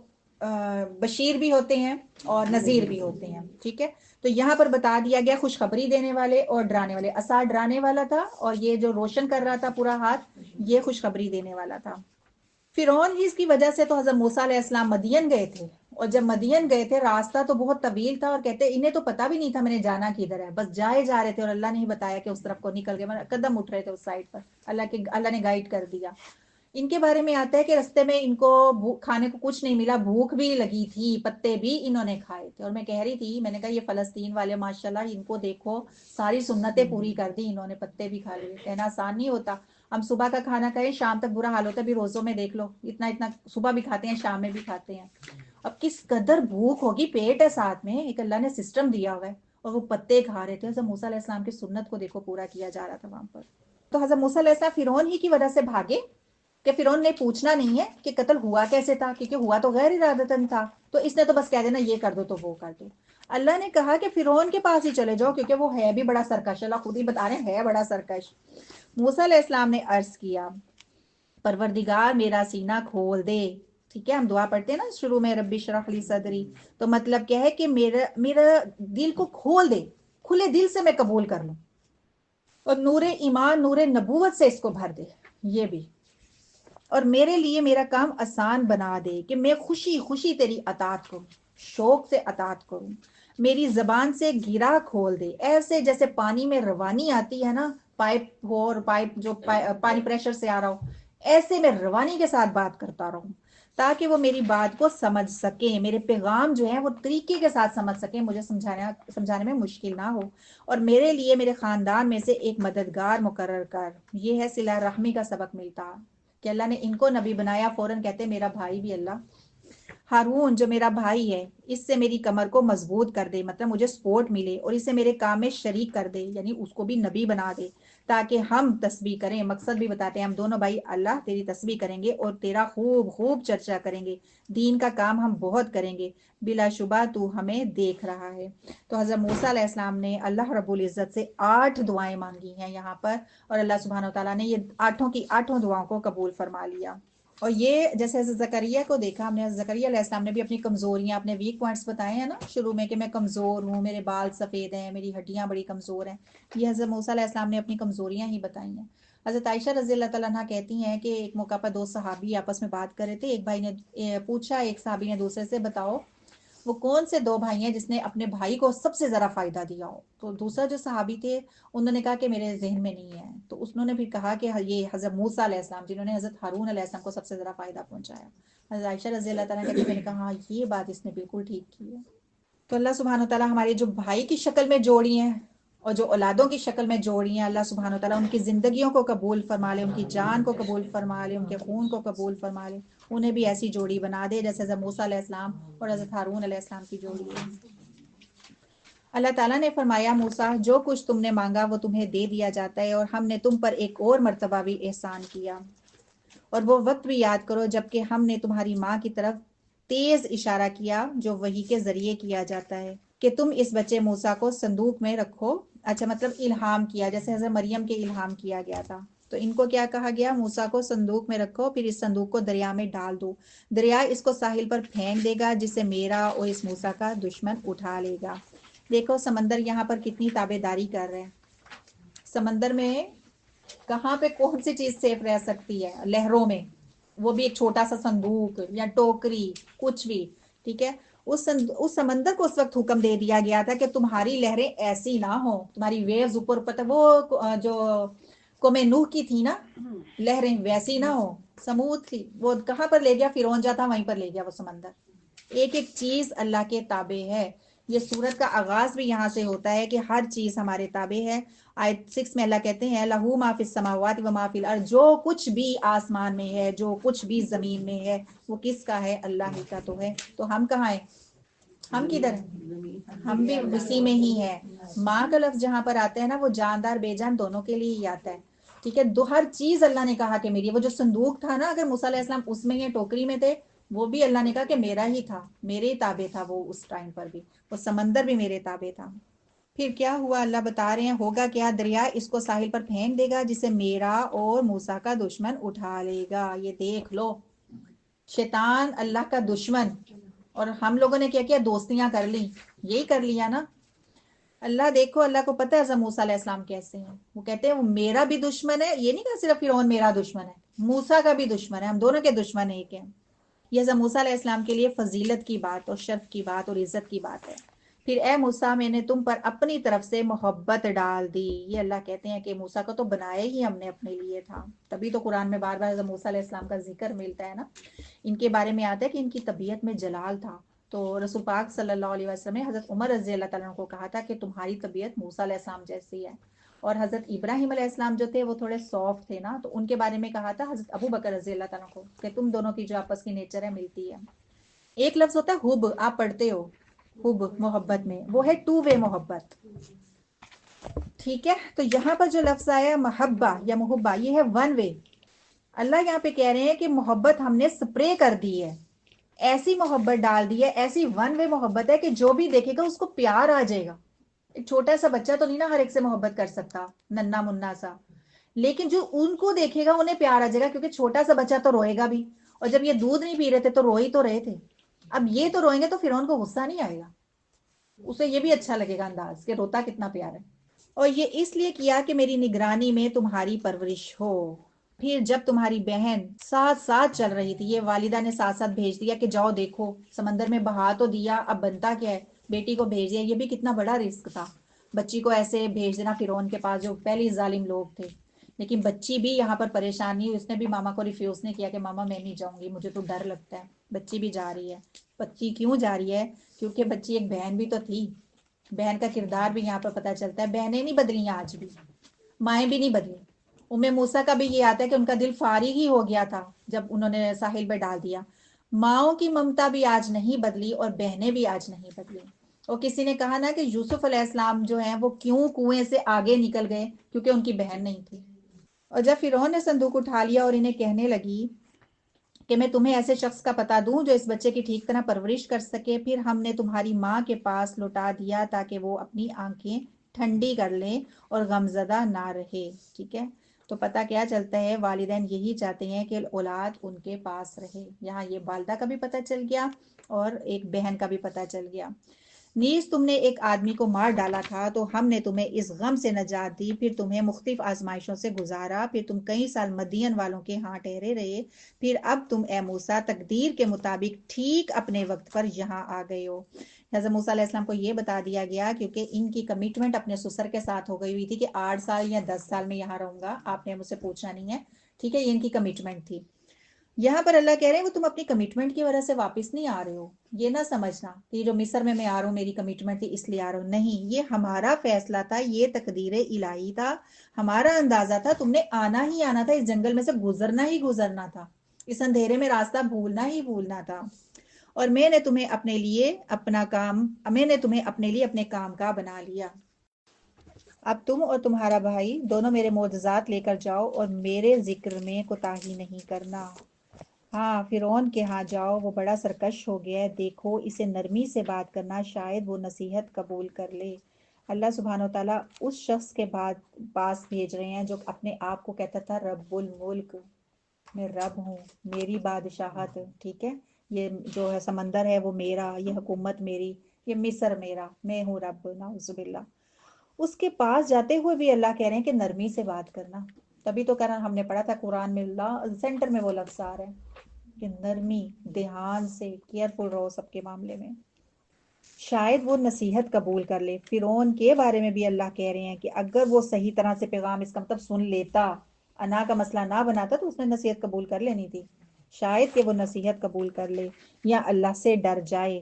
بشیر بھی ہوتے ہیں اور نذیر بھی ہوتے ہیں. ٹھیک ہے، تو یہاں پر بتا دیا گیا خوشخبری دینے والے اور ڈرانے والے. عصا ڈرانے والا تھا اور یہ جو روشن کر رہا تھا پورا ہاتھ، یہ خوشخبری دینے والا تھا. فرعون ہی اس کی وجہ سے تو حضرت موسیٰ علیہ السلام مدین گئے تھے. اور جب مدین گئے تھے راستہ تو بہت طویل تھا، اور کہتے انہیں تو پتا بھی نہیں تھا میں نے جانا کدھر ہے، بس جائے جا رہے تھے اور اللہ نے ہی بتایا کہ اس طرف کو نکل گئے، قدم اٹھ رہے تھے اس سائڈ پر، اللہ نے گائیڈ کر دیا. ان کے بارے میں آتا ہے کہ رستے میں ان کو کھانے کو کچھ نہیں ملا، بھوک بھی لگی تھی، پتے بھی انہوں نے کھائے تھے. اور میں کہہ رہی تھی، میں نے کہا یہ فلسطین والے ماشاءاللہ ان کو دیکھو، ساری سنتیں پوری کر دی انہوں نے، پتے بھی کھا لیے. کہنا آسان نہیں ہوتا. ہم صبح کا کھانا کھائیں شام تک برا حال ہوتا ہے. بھی روزوں میں دیکھ لو اتنا اتنا صبح بھی کھاتے ہیں شام میں بھی کھاتے ہیں. اب کس قدر بھوک ہوگی، پیٹ ہے ساتھ میں، ایک اللہ نے سسٹم دیا ہوا ہے، اور وہ پتے کھا رہے تھے. حضرت موسیٰ علیہ السلام کی سنت کو دیکھو پورا کیا جا رہا تھا وہاں پر. تو حضرت موسیٰ علیہ السلام فرعون ہی کی وجہ سے بھاگے کہ فرعون نے پوچھنا نہیں ہے کہ قتل ہوا کیسے تھا، کیونکہ ہوا تو غیر ارادتاً تھا، تو اس نے تو بس کہہ دینا یہ کر دو تو وہ کر دو. اللہ نے کہا کہ فرعون کے پاس ہی چلے جاؤ کیونکہ وہ ہے بھی بڑا سرکش. اللہ خود ہی بتا رہے ہیں ہے بڑا سرکش. موسیٰ علیہ السلام نے عرض کیا پروردگار میرا سینہ کھول دے. ٹھیک ہے، ہم دعا پڑھتے ہیں نا شروع میں ربی اشرح لی صدری، تو مطلب کیا ہے کہ میرا دل کو کھول دے، کھلے دل سے میں قبول کر لوں، اور نور ایمان نور نبوت سے اس کو بھر دے. یہ بھی، اور میرے لیے میرا کام آسان بنا دے کہ میں خوشی خوشی تیری اطاعت کروں، شوق سے اطاعت کروں. میری زبان سے گرا کھول دے، ایسے جیسے پانی میں روانی آتی ہے نا، پائپ ہو اور پائپ جو پانی پریشر سے آ رہا ہو، ایسے میں روانی کے ساتھ بات کرتا رہوں تاکہ وہ میری بات کو سمجھ سکیں، میرے پیغام جو ہیں وہ طریقے کے ساتھ سمجھ سکیں، مجھے سمجھانے میں مشکل نہ ہو. اور میرے لیے میرے خاندان میں سے ایک مددگار مقرر کر. یہ ہے صلہ رحمی کا سبق ملتا کہ اللہ نے ان کو نبی بنایا. فوراً کہتے میرا بھائی بھی اللہ ہارون جو میرا بھائی ہے اس سے میری کمر کو مضبوط کر دے، مطلب مجھے سپورٹ ملے، اور اسے میرے کام میں شریک کر دے، یعنی اس کو بھی نبی بنا دے تاکہ ہم تسبیح کریں. مقصد بھی بتاتے ہیں ہم دونوں بھائی اللہ تیری تسبیح کریں گے اور تیرا خوب خوب چرچا کریں گے، دین کا کام ہم بہت کریں گے، بلا شبہ تو ہمیں دیکھ رہا ہے. تو حضرت موسیٰ علیہ السلام نے اللہ رب العزت سے 8 دعائیں مانگی ہیں یہاں پر، اور اللہ سبحانہ وتعالیٰ نے یہ 8 دعاؤں کو قبول فرما لیا. اور یہ جیسے حضرت زکریا کو دیکھا ہم نے، حضرت زکریا علیہ السلام نے بھی اپنی کمزوریاں، اپنے ویک پوائنٹس بتائے ہیں نا شروع میں کہ میں کمزور ہوں، میرے بال سفید ہیں، میری ہڈیاں بڑی کمزور ہیں. یہ حضرت موسیٰ علیہ السلام نے اپنی کمزوریاں ہی بتائی ہیں. حضرت عائشہ رضی اللہ تعالیٰ عنہ کہتی ہیں کہ ایک موقع پر 2 صحابی آپس میں بات کر رہے تھے. ایک بھائی نے پوچھا، ایک صحابی نے دوسرے سے، بتاؤ وہ کون سے 2 بھائی ہیں جس نے اپنے بھائی کو سب سے زیادہ فائدہ دیا ہو؟ تو دوسرا جو صحابی تھے انہوں نے کہا کہ میرے ذہن میں نہیں ہے. تو انہوں نے بھی کہا کہ یہ حضرت موسیٰ علیہ السلام جنہوں نے حضرت ہارون علیہ السلام کو سب سے زیادہ فائدہ پہنچایا. حضرت عائشہ رضی اللہ تعالیٰ کہتے ہیں میں نے کہا ہاں یہ بات اس نے بالکل ٹھیک کی ہے. تو اللہ سبحانہ وتعالیٰ ہمارے جو بھائی کی شکل میں جوڑی ہیں اور جو اولادوں کی شکل میں جوڑی ہیں، اللہ سبحانہ وتعالیٰ ان کی زندگیوں کو قبول فرما لے، ان کی جان کو قبول فرما لے، ان کے خون کو قبول فرما لے، انہیں بھی ایسی جوڑی بنا دے جیسے حضرت موسیٰ علیہ السلام اور حضرت ہارون علیہ السلام کی جوڑی ہے. اللہ تعالیٰ نے فرمایا موسیٰ جو کچھ تم نے مانگا وہ تمہیں دے دیا جاتا ہے، اور ہم نے تم پر ایک اور مرتبہ بھی احسان کیا. اور وہ وقت بھی یاد کرو جبکہ ہم نے تمہاری ماں کی طرف تیز اشارہ کیا جو وحی کے ذریعے کیا جاتا ہے کہ تم اس بچے موسیٰ کو صندوق میں رکھو. اچھا، مطلب الہام کیا جیسے حضرت مریم کے الہام کیا گیا تھا. تو ان کو کیا کہا گیا؟ موسیٰ کو صندوق میں رکھو، پھر اس صندوق کو دریا میں ڈال دو، دریا اس کو ساحل پر پھینک دے گا جسے میرا اور اس موسیٰ کا دشمن اٹھا لے گا. دیکھو سمندر یہاں پر کتنی تابعداری کر رہے ہیں. سمندر میں کہاں پہ کون سی چیز سیف رہ سکتی ہے؟ لہروں میں، وہ بھی ایک چھوٹا سا صندوق یا ٹوکری کچھ بھی. ٹھیک ہے، اس سمندر کو اس وقت حکم دے دیا گیا تھا کہ تمہاری لہریں ایسی نہ ہو، تمہاری ویوز اوپر وہ جو قوم نوح کی تھی نا لہریں، ویسی نہ ہو، سموتھ تھی. وہ کہاں پر لے گیا؟ فرعون جا تھا وہیں پر لے گیا وہ سمندر. ایک ایک چیز اللہ کے تابع ہے. یہ سورت کا آغاز بھی یہاں سے ہوتا ہے کہ ہر چیز ہمارے تابع ہے. آیت 6 میں اللہ کہتے ہیں لہو ما فی السماوات و ما فی الارض، جو کچھ بھی آسمان میں ہے، جو کچھ بھی زمین میں ہے، وہ کس کا ہے؟ اللہ ہی کا تو ہے. تو ہم کہاں ہیں؟ ہم کدھر ہیں؟ ہم بھی اسی میں ہی ہیں. ماں کا لفظ جہاں پر آتا ہے نا، وہ جاندار بے جان دونوں کے لیے ہی آتا ہے. ٹھیک ہے، ہر چیز اللہ نے کہا کہ میری. وہ جو صندوق تھا نا، اگر موسیٰ علیہ السلام اس میں یا ٹوکری میں تھے، وہ بھی اللہ نے کہا کہ میرا ہی تھا، میرے ہی تابع تھا. وہ اس ٹائم پر بھی وہ سمندر بھی میرے تابع تھا. پھر کیا ہوا؟ اللہ بتا رہے ہیں ہوگا کیا؟ دریا اس کو ساحل پر پھینک دے گا جسے میرا اور موسیٰ کا دشمن اٹھا لے گا. یہ دیکھ لو، شیطان اللہ کا دشمن، اور ہم لوگوں نے کیا کیا؟ دوستیاں کر لی. یہی کر لیا نا. اللہ دیکھو، اللہ کو پتہ ہے حضرت موسیٰ علیہ السلام کیسے ہیں. وہ کہتے ہیں وہ میرا بھی دشمن ہے. یہ نہیں کہا صرف فرعون میرا دشمن ہے، موسیٰ کا بھی دشمن ہے. ہم دونوں کے دشمن ایک ہیں. یہ حضرت موسیٰ علیہ السلام کے لیے فضیلت کی بات اور شرف کی بات اور عزت کی بات ہے. پھر اے موسیٰ، میں نے تم پر اپنی طرف سے محبت ڈال دی. یہ اللہ کہتے ہیں کہ موسیٰ کو تو بنایا ہی ہم نے اپنے لیے تھا. تبھی تو قرآن میں بار بار حضرت موسیٰ علیہ السلام کا ذکر ملتا ہے نا. ان کے بارے میں آتا ہے کہ ان کی طبیعت میں جلال تھا. تو رسول پاک صلی اللہ علیہ وسلم نے حضرت عمر رضی اللہ تعالیٰ عنہ کو کہا تھا کہ تمہاری طبیعت موسیٰ علیہ السلام جیسی ہے. اور حضرت ابراہیم علیہ السلام جو تھے وہ تھوڑے سافٹ تھے نا، تو ان کے بارے میں کہا تھا حضرت ابو بکر رضی اللہ تعالیٰ عنہ کو کہ تم دونوں کی جو آپس کی نیچر ہے ملتی ہے. ایک لفظ ہوتا ہے حب، آپ پڑھتے ہو حب محبت میں، وہ ہے ٹو وے محبت. ٹھیک ہے، تو یہاں پر جو لفظ آیا محبہ یا محبہ، یہ ہے ون وے. اللہ یہاں پہ کہہ رہے ہیں کہ محبت ہم نے سپرے کر دی ہے، ایسی محبت ڈال دی ہے، ایسی ون وے محبت ہے کہ جو بھی دیکھے گا اس کو پیار آ جائے گا. ایک چھوٹا سا بچہ تو نہیں نا ہر ایک سے محبت کر سکتا، ننا منا سا، لیکن جو ان کو دیکھے گا انہیں پیار آ جائے گا، کیونکہ چھوٹا سا بچہ تو روئے گا بھی. اور جب یہ دودھ نہیں پی رہے تھے تو روئی تو رہے تھے. اب یہ تو روئیں گے تو فرعون کو غصہ نہیں آئے گا، اسے یہ بھی اچھا لگے گا انداز کہ روتا کتنا پیار ہے. اور یہ اس لیے کیا کہ میری نگرانی میں تمہاری پرورش ہو. پھر جب تمہاری بہن ساتھ ساتھ چل رہی تھی، یہ والدہ نے ساتھ ساتھ بھیج دیا کہ جاؤ دیکھو، سمندر میں بہا تو دیا، اب بنتا کیا ہے؟ بیٹی کو بھیج دیا. یہ بھی کتنا بڑا رسک تھا، بچی کو ایسے بھیج دینا فرعون کے پاس جو پہلی ظالم لوگ تھے. لیکن بچی بھی یہاں پر پریشان نہیں، اس نے بھی ماما کو ریفیوز نہیں کیا کہ ماما میں نہیں جاؤں گی، مجھے تو ڈر لگتا ہے. بچی بھی جا رہی ہے. بچی کیوں جا رہی ہے؟ کیونکہ بچی ایک بہن بھی تو تھی. بہن کا کردار بھی یہاں پر پتہ چلتا ہے. بہنیں نہیں بدلی آج بھی، مائیں بھی نہیں بدلی. موسیٰ کا بھی یہ آتا ہے کہ ان کا دل فارغ ہی ہو گیا تھا جب انہوں نے ساحل پہ ڈال دیا. ماؤں کی ممتا بھی آج نہیں بدلی اور بہنیں بھی آج نہیں بدلی. اور کسی نے کہا نا کہ یوسف علیہ السلام جو ہیں وہ کیوں کنویں سے آگے نکل گئے؟ کیونکہ ان کی بہن نہیں تھی. اور جب فرعون نے صندوق اٹھا لیا اور انہیں کہنے لگی کہ میں تمہیں ایسے شخص کا پتہ دوں جو اس بچے کی ٹھیک طرح پرورش کر سکے، پھر ہم نے تمہاری ماں کے پاس لوٹا دیا تاکہ وہ اپنی آنکھیں ٹھنڈی کر لیں اور غمزدہ نہ رہے. ٹھیک ہے، تو پتہ کیا چلتا ہے؟ والدین یہی چاہتے ہیں کہ اولاد ان کے پاس رہے. یہاں یہ والدہ کا بھی پتہ چل گیا اور ایک بہن کا بھی پتہ چل گیا. نیز تم نے ایک آدمی کو مار ڈالا تھا تو ہم نے تمہیں اس غم سے نجات دی، پھر تمہیں مختلف آزمائشوں سے گزارا، پھر تم کئی سال مدین والوں کے ہاں ٹھہرے رہے، پھر اب تم اے موسیٰ تقدیر کے مطابق ٹھیک اپنے وقت پر یہاں آ گئے ہو. حضرت موسیٰ علیہ السلام کو یہ بتا دیا گیا کیونکہ ان کی کمٹمنٹ اپنے سسر کے ساتھ ہو گئی ہوئی تھی کہ 8 سال یا 10 سال میں یہاں رہوں گا، آپ نے مجھ سے پوچھنا نہیں ہے. ٹھیک ہے، یہ ان کی کمٹمنٹ تھی. یہاں پر اللہ کہہ رہے ہیں وہ تم اپنی کمٹمنٹ کی وجہ سے واپس نہیں آ رہے ہو. یہ نہ سمجھنا کہ جو مصر میں آ رہا ہوں میری کمٹمنٹ تھی اس لیے آ رہا ہوں. نہیں، یہ ہمارا فیصلہ تھا، یہ تقدیر الہی تھا، ہمارا اندازہ تھا تم نے آنا ہی آنا تھا، اس جنگل میں سے گزرنا ہی گزرنا تھا، اس اندھیرے میں راستہ بھولنا ہی بھولنا تھا. اور میں نے تمہیں اپنے لیے اپنے کام کا بنا لیا. اب تم اور تمہارا بھائی دونوں میرے معجزات لے کر جاؤ اور میرے ذکر میں کوتاہی نہیں کرنا. ہاں، فرعون کے ہاں جاؤ، وہ بڑا سرکش ہو گیا ہے، دیکھو اسے نرمی سے بات کرنا، شاید وہ نصیحت قبول کر لے. اللہ سبحانہ و تعالیٰ اس شخص کے پاس بھیج رہے ہیں جو اپنے آپ کو کہتا تھا رب الملک، میں رب ہوں، میری بادشاہت. ٹھیک ہے، یہ جو ہے سمندر ہے وہ میرا، یہ حکومت میری، یہ مصر میرا، میں ہوں رب. نعوذ باللہ. اس کے پاس جاتے ہوئے بھی اللہ کہہ رہے ہیں کہ نرمی سے بات کرنا. تبھی تو کرنا ہم نے پڑھا تھا قرآن میں اللہ سینٹر میں وہ لفظ آ رہے ہیں کہ نرمی، دھیان سے، کیئرفل رہو سب کے معاملے میں. شاید وہ نصیحت قبول کر لے۔ فرعون کے بارے میں بھی اللہ کہہ رہے ہیں کہ اگر وہ صحیح طرح سے پیغام اس کا مطلب سن لیتا، انا کا مسئلہ نہ بناتا، تو اس نے نصیحت قبول کر لینی تھی۔ شاید کہ وہ نصیحت قبول کر لے یا اللہ سے ڈر جائے۔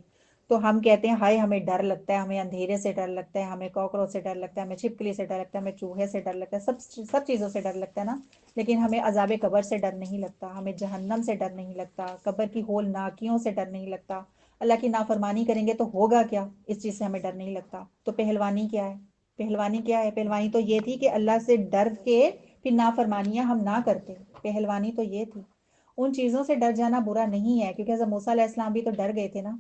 تو ہم کہتے ہیں ہائے ہمیں ڈر لگتا ہے، ہمیں اندھیرے سے ڈر لگتا ہے، ہمیں کاکروچ سے ڈر لگتا ہے، ہمیں چھپکلی سے ڈر لگتا ہے، ہمیں چوہے سے ڈر لگتا ہے، سب چیزوں سے ڈر لگتا ہے نا، لیکن ہمیں عذاب قبر سے ڈر نہیں لگتا، ہمیں جہنم سے ڈر نہیں لگتا، قبر کی ہولناکیوں سے ڈر نہیں لگتا، اللہ کی نافرمانی کریں گے تو ہوگا کیا، اس چیز سے ہمیں ڈر نہیں لگتا۔ تو پہلوانی کیا ہے؟ پہلوانی کیا ہے؟ پہلوانی تو یہ تھی کہ اللہ سے ڈر کے پھر نافرمانیاں ہم نہ کرتے، پہلوانی تو یہ تھی۔ ان چیزوں سے ڈر جانا برا نہیں ہے، کیونکہ حضرت موسیٰ علیہ السلام بھی تو ڈر گئے تھے نا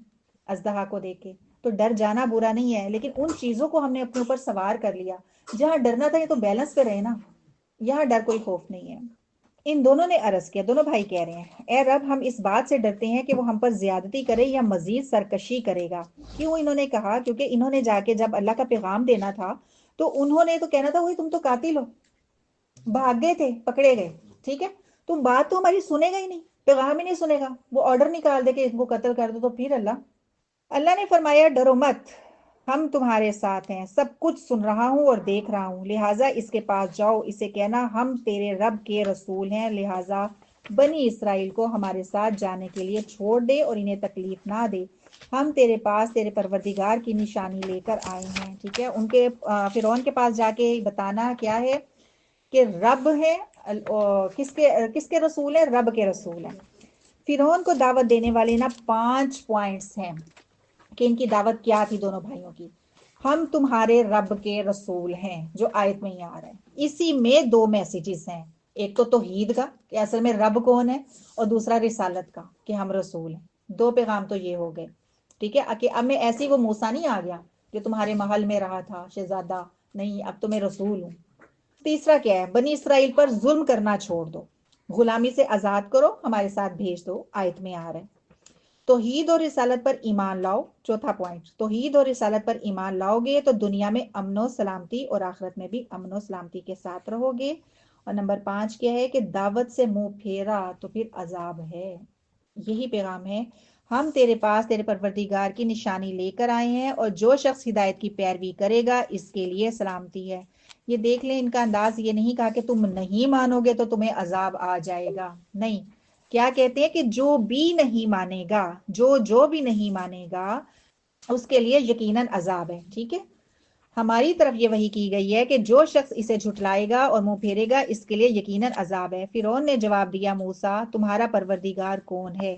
اژدہا کو دیکھ کے، تو ڈر جانا برا نہیں ہے، لیکن ان چیزوں کو ہم نے اپنے اوپر سوار کر لیا۔ جہاں ڈرنا تھا یہ تو بیلنس پہ رہے نا، یہاں ڈر کوئی خوف نہیں ہے۔ ان دونوں نے عرض کیا، دونوں بھائی کہہ رہے ہیں، اے رب ہم اس بات سے ڈرتے ہیں کہ وہ ہم پر زیادتی کرے یا مزید سرکشی کرے گا۔ کیوں انہوں نے کہا؟ کیونکہ انہوں نے جا کے جب اللہ کا پیغام دینا تھا تو انہوں نے تو کہنا تھا وہی تم تو قاتل ہو، بھاگ گئے تھے، پکڑے گئے، ٹھیک ہے، تم بات تو ہماری سنے گا ہی نہیں، پیغام ہی نہیں سنے گا، وہ آرڈر نکال دے کہ ان کو قتل کر دو، تو پھر اللہ نے فرمایا ڈرو مت، ہم تمہارے ساتھ ہیں، سب کچھ سن رہا ہوں اور دیکھ رہا ہوں، لہٰذا اس کے پاس جاؤ، اسے کہنا ہم تیرے رب کے رسول ہیں، لہٰذا بنی اسرائیل کو ہمارے ساتھ جانے کے لیے چھوڑ دے اور انہیں تکلیف نہ دے، ہم تیرے پاس تیرے پروردگار کی نشانی لے کر آئے ہیں۔ ٹھیک ہے، ان کے فرعون کے پاس جا کے بتانا کیا ہے کہ رب ہے، کس کے رسول ہے؟ رب کے رسول ہیں۔ فرعون کو دعوت دینے والے نا 5 پوائنٹس ہیں کہ ان کی دعوت کیا تھی دونوں بھائیوں کی۔ ہم تمہارے رب کے رسول ہیں، جو آیت میں ہی آ رہا ہے، اسی میں 2 میسیجز ہیں، ایک تو توحید کا کہ اصل میں رب کون ہے، اور دوسرا رسالت کا کہ ہم رسول ہیں۔ 2 پیغام تو یہ ہو گئے، ٹھیک ہے، کہ اب میں ایسی وہ موسیٰ نہیں آ گیا جو تمہارے محل میں رہا تھا شہزادہ، نہیں، اب تو میں رسول ہوں۔ تیسرا کیا ہے؟ بنی اسرائیل پر ظلم کرنا چھوڑ دو، غلامی سے آزاد کرو، ہمارے ساتھ بھیج دو، آیت میں آ رہا ہے۔ توحید اور رسالت پر ایمان لاؤ، چوتھا پوائنٹ، توحید اور رسالت پر ایمان لاؤ گے تو دنیا میں امن و سلامتی اور آخرت میں بھی امن و سلامتی کے ساتھ رہو گے۔ اور نمبر 5 کیا ہے کہ دعوت سے منہ پھیرا تو پھر عذاب ہے۔ یہی پیغام ہے، ہم تیرے پاس تیرے پروردگار کی نشانی لے کر آئے ہیں، اور جو شخص ہدایت کی پیروی کرے گا اس کے لیے سلامتی ہے۔ یہ دیکھ لیں، ان کا انداز یہ نہیں کہا کہ تم نہیں مانو گے تو تمہیں عذاب آ جائے گا، نہیں، کیا کہتے ہیں کہ جو بھی نہیں مانے گا، جو بھی نہیں مانے گا اس کے لیے یقیناً عذاب ہے۔ ٹھیک ہے، ہماری طرف یہ وحی کی گئی ہے کہ جو شخص اسے جھٹلائے گا اور منہ پھیرے گا اس کے لیے یقیناً عذاب ہے۔ فرعون نے جواب دیا، موسیٰ تمہارا پروردگار کون ہے؟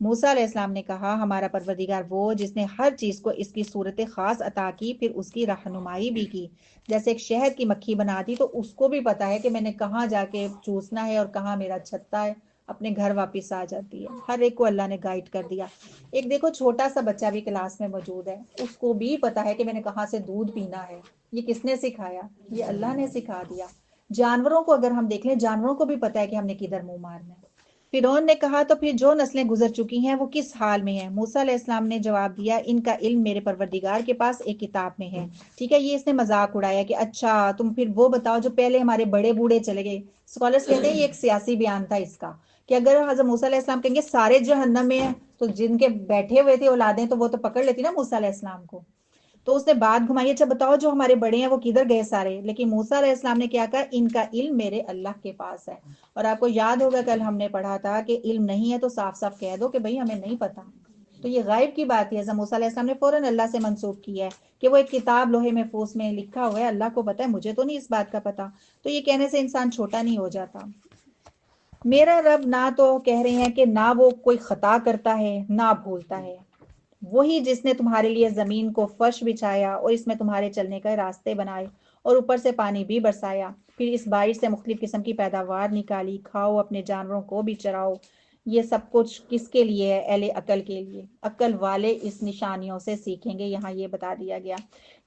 موسیٰ علیہ السلام نے کہا، ہمارا پروردگار وہ جس نے ہر چیز کو اس کی صورت خاص عطا کی، پھر اس کی رہنمائی بھی کی، جیسے ایک شہد کی مکھی بنا دی تو اس کو بھی پتا ہے کہ میں نے کہاں جا کے چوسنا ہے اور کہاں میرا چھتا ہے، اپنے گھر واپس آ جاتی ہے۔ ہر ایک کو اللہ نے گائیڈ کر دیا۔ ایک دیکھو چھوٹا سا بچہ بھی کلاس میں موجود ہے، اس کو بھی پتا ہے کہ میں نے کہاں سے دودھ پینا ہے، یہ کس نے سکھایا؟ یہ اللہ نے سکھا دیا۔ جانوروں کو اگر ہم دیکھ لیں، جانوروں کو بھی پتا ہے کہ ہم نے کدھر منہ مارنا ہے۔ فرعون نے کہا، تو پھر جو نسلیں گزر چکی ہیں وہ کس حال میں ہیں؟ موسیٰ علیہ السلام نے جواب دیا، ان کا علم میرے پروردگار کے پاس ایک کتاب میں ہے۔ ٹھیک ہے، یہ اس نے مذاق اڑایا کہ اچھا تم پھر وہ بتاؤ جو پہلے ہمارے بڑے بوڑھے چلے گئے۔ اسکالرز کہتے ہیں یہ ایک سیاسی بیان تھا اس کا، کہ اگر حضرت موسیٰ علیہ السلام کہیں گے سارے جہنم میں ہیں تو جن کے بیٹھے ہوئے تھے اولادیں تو وہ تو پکڑ لیتی نا موسیٰ علیہ السلام کو، تو اس نے بات گھمائی، اچھا بتاؤ جو ہمارے بڑے ہیں وہ کدھر گئے سارے؟ لیکن موسیٰ علیہ السلام نے کیا کہا، ان کا علم میرے اللہ کے پاس ہے۔ اور آپ کو یاد ہوگا کل ہم نے پڑھا تھا کہ علم نہیں ہے تو صاف صاف کہہ دو کہ بھئی ہمیں نہیں پتا، تو یہ غائب کی بات ہے۔ حضرت موسیٰ علیہ السلام نے فوراً اللہ سے منسوب کی ہے کہ وہ ایک کتاب لوہے محفوظ میں لکھا ہوا ہے، اللہ کو پتا ہے، مجھے تو نہیں اس بات کا پتا۔ تو یہ کہنے سے انسان چھوٹا نہیں ہو جاتا۔ میرا رب نہ تو کہہ رہے ہیں کہ نہ وہ کوئی خطا کرتا ہے نہ بھولتا ہے، وہی جس نے تمہارے لیے زمین کو فرش بچھایا اور اس میں تمہارے چلنے کا راستے بنائے اور اوپر سے پانی بھی برسایا، پھر اس بارش سے مختلف قسم کی پیداوار نکالی، کھاؤ، اپنے جانوروں کو بھی چراؤ۔ یہ سب کچھ کس کے لیے ہے؟ اہل عقل کے لیے۔ عقل والے اس نشانیوں سے سیکھیں گے، یہاں یہ بتا دیا گیا۔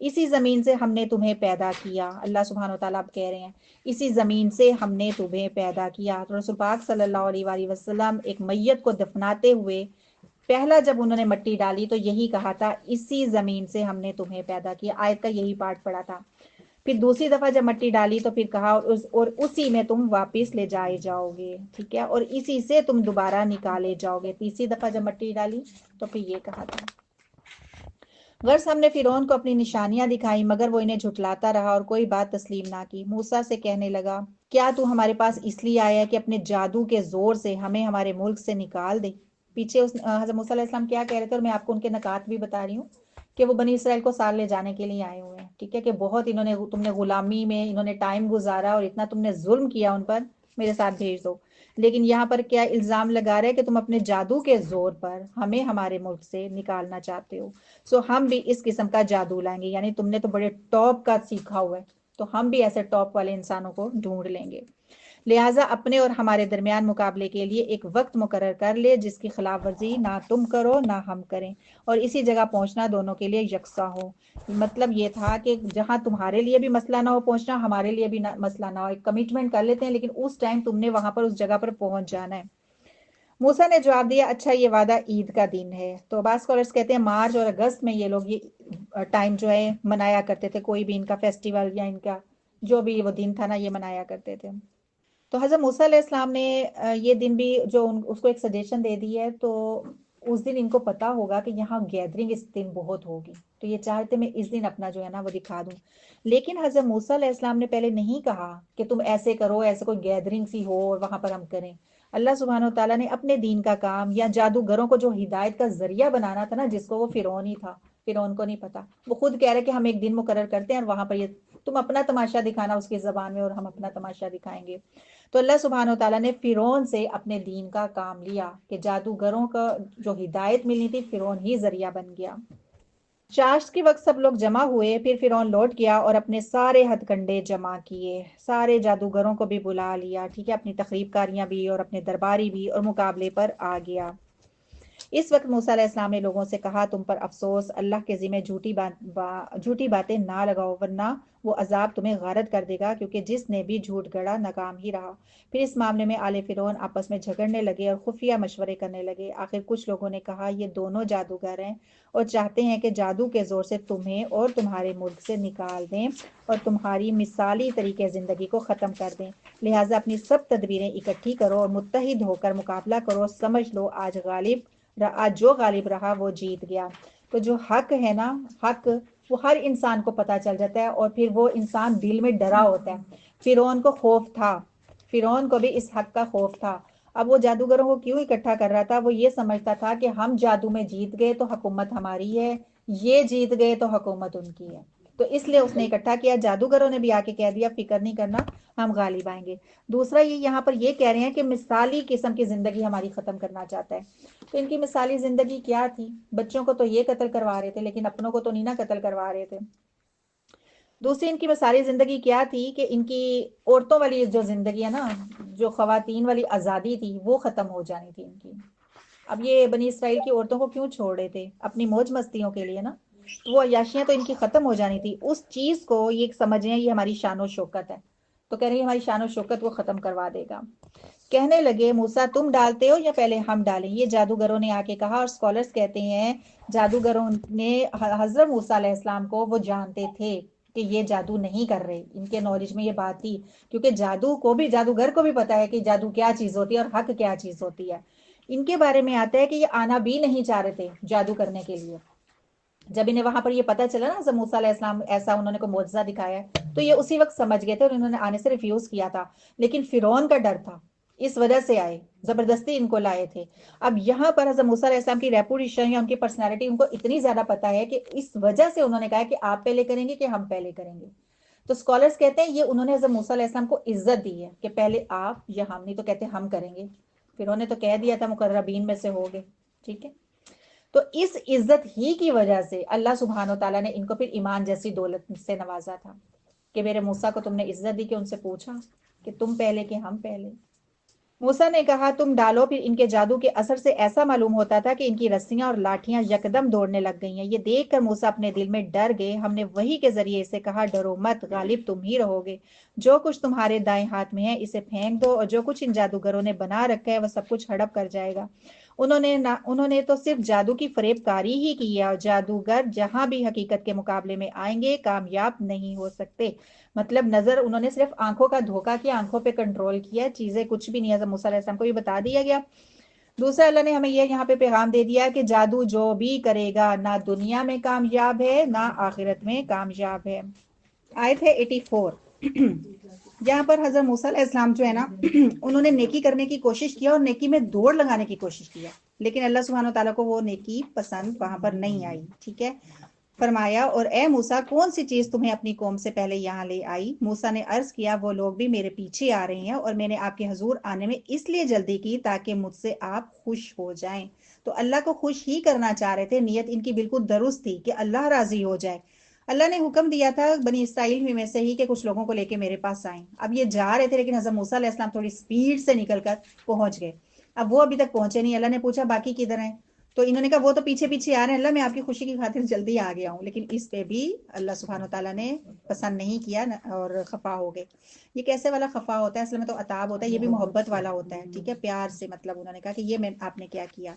اسی زمین سے ہم نے تمہیں پیدا کیا، اللہ سبحانہ وتعالیٰ اب کہہ رہے ہیں اسی زمین سے ہم نے تمہیں پیدا کیا۔ تو رسول پاک صلی اللہ علیہ وآلہ وسلم ایک میت کو دفناتے ہوئے پہلا جب انہوں نے مٹی ڈالی تو یہی کہا تھا، اسی زمین سے ہم نے تمہیں پیدا کیا، آیت کا یہی پارٹ پڑا تھا۔ پھر دوسری دفعہ جب مٹی ڈالی تو پھر کہا اور اسی میں تم واپس لے جائے جاؤ گے، ٹھیک ہے، اور اسی سے تم دوبارہ نکالے جاؤ گے۔ تیسری دفعہ جب مٹی ڈالی تو پھر یہ کہا تھا۔ غرض ہم نے فرعون کو اپنی نشانیاں دکھائی مگر وہ انہیں جھٹلاتا رہا اور کوئی بات تسلیم نہ کی۔ موسیٰ سے کہنے لگا، کیا تو ہمارے پاس اس لیے آیا ہے کہ اپنے جادو کے زور سے ہمیں ہمارے ملک سے نکال دے؟ پیچھے حضرت موسیٰ علیہ السلام کیا کہہ رہے تھے، اور میں آپ کو ان کے نکات بھی بتا رہی ہوں کہ وہ بنی اسرائیل کو سال لے جانے کے لیے آئے ہوئے ہیں، ٹھیک ہے، کہ بہت تم نے غلامی میں انہوں نے ٹائم گزارا اور اتنا تم نے ظلم کیا ان پر، میرے ساتھ بھیج دو۔ لیکن یہاں پر کیا الزام لگا رہے کہ تم اپنے جادو کے زور پر ہمیں ہمارے ملک سے نکالنا چاہتے ہو۔ سو ہم بھی اس قسم کا جادو لائیں گے، یعنی تم نے تو بڑے ٹاپ کا سیکھا ہوا ہے، تو ہم بھی ایسے ٹاپ والے انسانوں کو ڈھونڈ لیں گے۔ لہٰذا اپنے اور ہمارے درمیان مقابلے کے لیے ایک وقت مقرر کر لے جس کی خلاف ورزی نہ تم کرو نہ ہم کریں، اور اسی جگہ پہنچنا دونوں کے لیے یکساں ہو۔ مطلب یہ تھا کہ جہاں تمہارے لیے بھی مسئلہ نہ ہو پہنچنا، ہمارے لیے بھی مسئلہ نہ ہو، ایک کمٹمنٹ کر لیتے ہیں لیکن اس ٹائم تم نے وہاں پر اس جگہ پر پہنچ جانا ہے۔ موسیٰ نے جواب دیا، اچھا یہ وعدہ عید کا دن ہے۔ تو بعض اسکالرس کہتے ہیں مارچ اور اگست میں یہ لوگ یہ ٹائم جو ہے منایا کرتے تھے، کوئی بھی ان کا فیسٹیول یا ان کا جو بھی وہ دن تھا نا یہ منایا کرتے تھے۔ تو حضرت موسیٰ علیہ السلام نے یہ دن بھی جو اس کو ایک سجیشن دے دی ہے، تو اس دن ان کو پتا ہوگا کہ یہاں گیدرنگ اس دن بہت ہوگی، تو یہ چاہتے میں اس دن اپنا جو ہے نا وہ دکھا دوں۔ لیکن حضرت موسیٰ علیہ السلام نے پہلے نہیں کہا کہ تم ایسے کرو، ایسے کوئی گیدرنگ سی ہو اور وہاں پر ہم کریں۔ اللہ سبحانہ و تعالیٰ نے اپنے دین کا کام یا جادوگروں کو جو ہدایت کا ذریعہ بنانا تھا نا، جس کو وہ فرعون ہی تھا، فرعون کو نہیں پتا، وہ خود کہہ رہے کہ ہم ایک دن مقرر کرتے ہیں اور وہاں پر یہ تم اپنا تماشا دکھانا اس کی زبان میں اور ہم اپنا تماشا دکھائیں گے۔ تو اللہ سبحانہ و تعالیٰ نے فرعون سے اپنے دین کا کام لیا کہ جادوگروں کا جو ہدایت ملنی تھی فرعون ہی ذریعہ بن گیا۔ چاشت کے وقت سب لوگ جمع ہوئے، پھر فرعون لوٹ گیا اور اپنے سارے ہتھ کنڈے جمع کیے، سارے جادوگروں کو بھی بلا لیا، ٹھیک ہے، اپنی تخریب کاریاں بھی اور اپنے درباری بھی، اور مقابلے پر آ گیا۔ اس وقت موسیٰ علیہ السلام نے لوگوں سے کہا، تم پر افسوس، اللہ کے ذمہ جھوٹی باتیں نہ لگاؤ ورنہ وہ عذاب تمہیں غارت کر دے گا، کیونکہ جس نے بھی جھوٹ گڑا ناکام ہی رہا۔ پھر اس معاملے میں آل فرعون آپس میں جھگڑنے لگے اور خفیہ مشورے کرنے لگے۔ آخر کچھ لوگوں نے کہا، یہ دونوں جادوگر ہیں اور چاہتے ہیں کہ جادو کے زور سے تمہیں اور تمہارے ملک سے نکال دیں اور تمہاری مثالی طریقے زندگی کو ختم کر دیں، لہٰذا اپنی سب تدبیریں اکٹھی کرو اور متحد ہو کر مقابلہ کرو، سمجھ لو آج جو غالب رہا وہ جیت گیا۔ تو جو حق ہے نا، حق وہ ہر انسان کو پتا چل جاتا ہے اور پھر وہ انسان دل میں ڈرا ہوتا ہے۔ فرعون کو خوف تھا، فرعون کو بھی اس حق کا خوف تھا۔ اب وہ جادوگروں کو کیوں اکٹھا کر رہا تھا؟ وہ یہ سمجھتا تھا کہ ہم جادو میں جیت گئے تو حکومت ہماری ہے، یہ جیت گئے تو حکومت ان کی ہے، تو اس لیے اس نے اکٹھا کیا۔ جادوگروں نے بھی آ کے کہہ دیا، فکر نہیں کرنا، ہم غالب آئیں گے۔ دوسرا یہ یہاں پر یہ کہہ رہے ہیں کہ مثالی قسم کی زندگی ہماری ختم کرنا چاہتا ہے۔ تو ان کی مثالی زندگی کیا تھی؟ بچوں کو تو یہ قتل کروا رہے تھے لیکن اپنوں کو تو نہیں نا قتل کروا رہے تھے۔ دوسری ان کی مثالی زندگی کیا تھی کہ ان کی عورتوں والی جو زندگی ہے نا، جو خواتین والی آزادی تھی، وہ ختم ہو جانی تھی ان کی۔ اب یہ بنی اسرائیل کی عورتوں کو کیوں چھوڑ رہے تھے؟ اپنی موج مستیوں کے لیے نا، تو وہ عیاشیاں تو ان کی ختم ہو جانی تھی۔ اس چیز کو یہ سمجھیں یہ ہماری شان و شوکت ہے، تو کہہ رہے ہیں ہماری شان و شوکت وہ ختم کروا دے گا۔ کہنے لگے، موسیٰ تم ڈالتے ہو یا پہلے ہم ڈالیں؟ یہ جادوگروں نے آ کے کہا، اور اسکالرز کہتے ہیں جادوگروں نے حضرت موسیٰ علیہ السلام کو وہ جانتے تھے کہ یہ جادو نہیں کر رہے، ان کے نالج میں یہ بات تھی، کیونکہ جادوگر کو بھی پتا ہے کہ جادو کیا چیز ہوتی ہے اور حق کیا چیز ہوتی ہے۔ ان کے بارے میں آتا ہے کہ یہ آنا بھی نہیں چاہ رہے تھے جادو کرنے کے لیے۔ جب انہیں وہاں پر یہ پتا چلا نا حضرت موسیٰ علیہ السلام ایسا انہوں نے کوئی معجزہ دکھایا ہے، تو یہ اسی وقت سمجھ گئے تھے اور انہوں نے آنے سے ریفیوز کیا تھا، لیکن فرعون کا ڈر تھا، اس وجہ سے آئے، زبردستی ان کو لائے تھے۔ اب یہاں پر حضرت موسیٰ علیہ السلام کی ریپوٹیشن یا ان کی پرسنالٹی ان کو اتنی زیادہ پتا ہے کہ اس وجہ سے انہوں نے کہا کہ آپ پہلے کریں گے کہ ہم پہلے کریں گے۔ تو اسکالرز کہتے ہیں یہ انہوں نے حضرت موسیٰ علیہ السلام کو عزت دی ہے کہ پہلے آپ یا ہم، نہیں تو کہتے ہم کریں گے، فرعون نے تو کہہ دیا تھا مقربین میں سے ہوگے، ٹھیک ہے۔ تو اس عزت ہی کی وجہ سے اللہ سبحانہ و تعالیٰ نے ان کو پھر ایمان جیسی دولت سے نوازا تھا کہ میرے موسیٰ کو تم نے عزت دی کہ ان سے پوچھا کہ تم پہلے کہ ہم پہلے۔ موسیٰ نے کہا تم ڈالو، پھر ان کے جادو کے اثر سے ایسا معلوم ہوتا تھا کہ ان کی رسیاں اور لاٹھیاں یکدم دوڑنے لگ گئی ہیں۔ یہ دیکھ کر موسیٰ اپنے دل میں ڈر گئے۔ ہم نے وحی کے ذریعے اسے کہا، ڈرو مت، غالب تم ہی رہو گے، جو کچھ تمہارے دائیں ہاتھ میں ہے اسے پھینک دو، اور جو کچھ ان جادوگروں نے بنا رکھا ہے وہ سب کچھ ہڑپ کر جائے گا۔ انہوں نے تو صرف جادو کی فریب کاری ہی کی ہے، اور جادوگر جہاں بھی حقیقت کے مقابلے میں آئیں گے کامیاب نہیں ہو سکتے۔ مطلب نظر انہوں نے صرف آنکھوں کا دھوکہ کیا، آنکھوں پہ کنٹرول کیا، چیزیں کچھ بھی نہیں ہے۔ موسیٰ علیہ السلام کو یہ بتا دیا گیا۔ دوسرا اللہ نے ہمیں یہ یہاں پہ پیغام دے دیا کہ جادو جو بھی کرے گا نہ دنیا میں کامیاب ہے نہ آخرت میں کامیاب ہے۔ آیت ہے 84۔ یہاں پر حضرت موسیٰ علیہ السلام جو ہے نا انہوں نے نیکی کرنے کی کوشش کیا اور نیکی میں دوڑ لگانے کی کوشش کیا، لیکن اللہ سبحانہ و تعالیٰ کو وہ نیکی پسند وہاں پر نہیں آئی، ٹھیک ہے۔ فرمایا اور اے موسیٰ کون سی چیز تمہیں اپنی قوم سے پہلے یہاں لے آئی؟ موسیٰ نے عرض کیا وہ لوگ بھی میرے پیچھے آ رہے ہیں اور میں نے آپ کے حضور آنے میں اس لیے جلدی کی تاکہ مجھ سے آپ خوش ہو جائیں۔ تو اللہ کو خوش ہی کرنا چاہ رہے تھے، نیت ان کی بالکل درست تھی کہ اللہ راضی ہو جائے۔ اللہ نے حکم دیا تھا بنی اسرائیل میں سے ہی کہ کچھ لوگوں کو لے کے میرے پاس آئیں۔ اب یہ جا رہے تھے لیکن حضرت موسیٰ علیہ السلام تھوڑی سپیڈ سے نکل کر پہنچ گئے۔ اب وہ ابھی تک پہنچے نہیں، اللہ نے پوچھا باقی کدھر ہیں؟ تو انہوں نے کہا وہ تو پیچھے پیچھے آ رہے ہیں، اللہ میں آپ کی خوشی کی خاطر جلدی آ گیا ہوں، لیکن اس پہ بھی اللہ سبحانہ وتعالیٰ نے پسند نہیں کیا اور خفا ہو گئے۔ یہ کیسے والا خفا ہوتا ہے؟ اصل میں تو عتاب ہوتا ہے، یہ بھی محبت والا ہوتا ہے، ٹھیک ہے، پیار سے، مطلب انہوں نے کہا کہ یہ میں آپ نے کیا کیا۔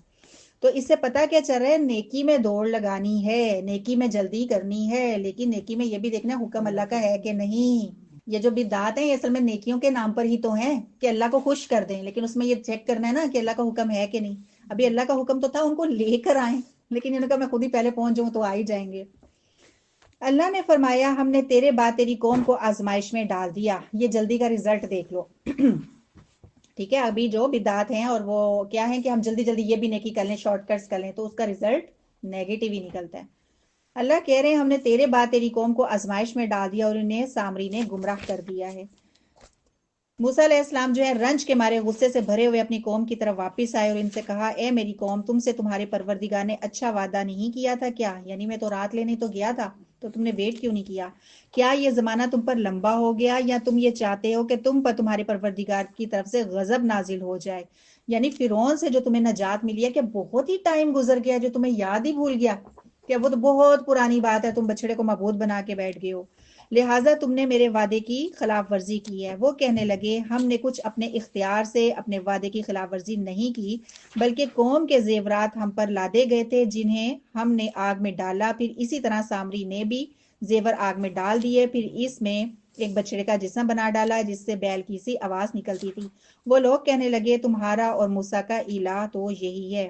تو اس سے پتہ کیا چل رہا ہے؟ نیکی میں دوڑ لگانی ہے، نیکی میں جلدی کرنی ہے، لیکن نیکی میں یہ بھی دیکھنا حکم اللہ کا ہے کہ نہیں۔ یہ جو بدعات ہیں یہ اصل میں نیکیوں کے نام پر ہی تو ہیں کہ اللہ کو خوش کر دیں، لیکن اس میں یہ چیک کرنا ہے نا کہ اللہ کا حکم ہے کہ نہیں۔ ابھی اللہ کا حکم تو تھا ان کو لے کر آئیں، لیکن انہوں نے کہا میں خود ہی پہلے پہنچ جاؤں تو آ ہی جائیں گے۔ اللہ نے فرمایا ہم نے تیرے بعد تیری قوم کو آزمائش میں ڈال دیا، یہ جلدی کا رزلٹ دیکھ لو۔ ٹھیک ہے، ابھی جو بدعات ہیں اور وہ کیا ہے کہ ہم جلدی جلدی یہ بھی نیکی کر لیں، شارٹ کٹس کر لیں، تو اس کا رزلٹ نیگیٹو ہی نکلتا ہے۔ اللہ کہہ رہے ہیں ہم نے تیرے بعد تیری قوم کو آزمائش میں ڈال دیا اور انہیں سامری نے گمراہ کر دیا ہے۔ موسیٰ علیہ السلام جو ہے رنج کے مارے غصے سے بھرے ہوئے اپنی قوم کی طرف واپس آئے اور ان سے کہا اے میری قوم تم سے تمہارے پروردگار نے اچھا وعدہ نہیں کیا تھا کیا؟ یعنی میں تو رات لینے تو گیا تھا تو تم نے ویٹ کیوں نہیں کیا؟ کیا یہ زمانہ تم پر لمبا ہو گیا یا تم یہ چاہتے ہو کہ تم پر تمہارے پروردگار کی طرف سے غضب نازل ہو جائے؟ یعنی فرعون سے جو تمہیں نجات ملی ہے کہ بہت ہی ٹائم گزر گیا جو تمہیں یاد ہی بھول گیا کہ وہ تو بہت پرانی بات ہے، تم بچڑے کو معبود بنا کے بیٹھ گئے ہو، لہٰذا تم نے میرے وعدے کی خلاف ورزی کی ہے۔ وہ کہنے لگے ہم نے کچھ اپنے اختیار سے اپنے وعدے کی خلاف ورزی نہیں کی، بلکہ قوم کے زیورات ہم پر لادے گئے تھے جنہیں ہم نے آگ میں ڈالا، پھر اسی طرح سامری نے بھی زیور آگ میں ڈال دیے، پھر اس میں ایک بچڑے کا جسم بنا ڈالا جس سے بیل کی سی آواز نکلتی تھی۔ وہ لوگ کہنے لگے تمہارا اور موسیٰ کا الہ تو یہی ہے۔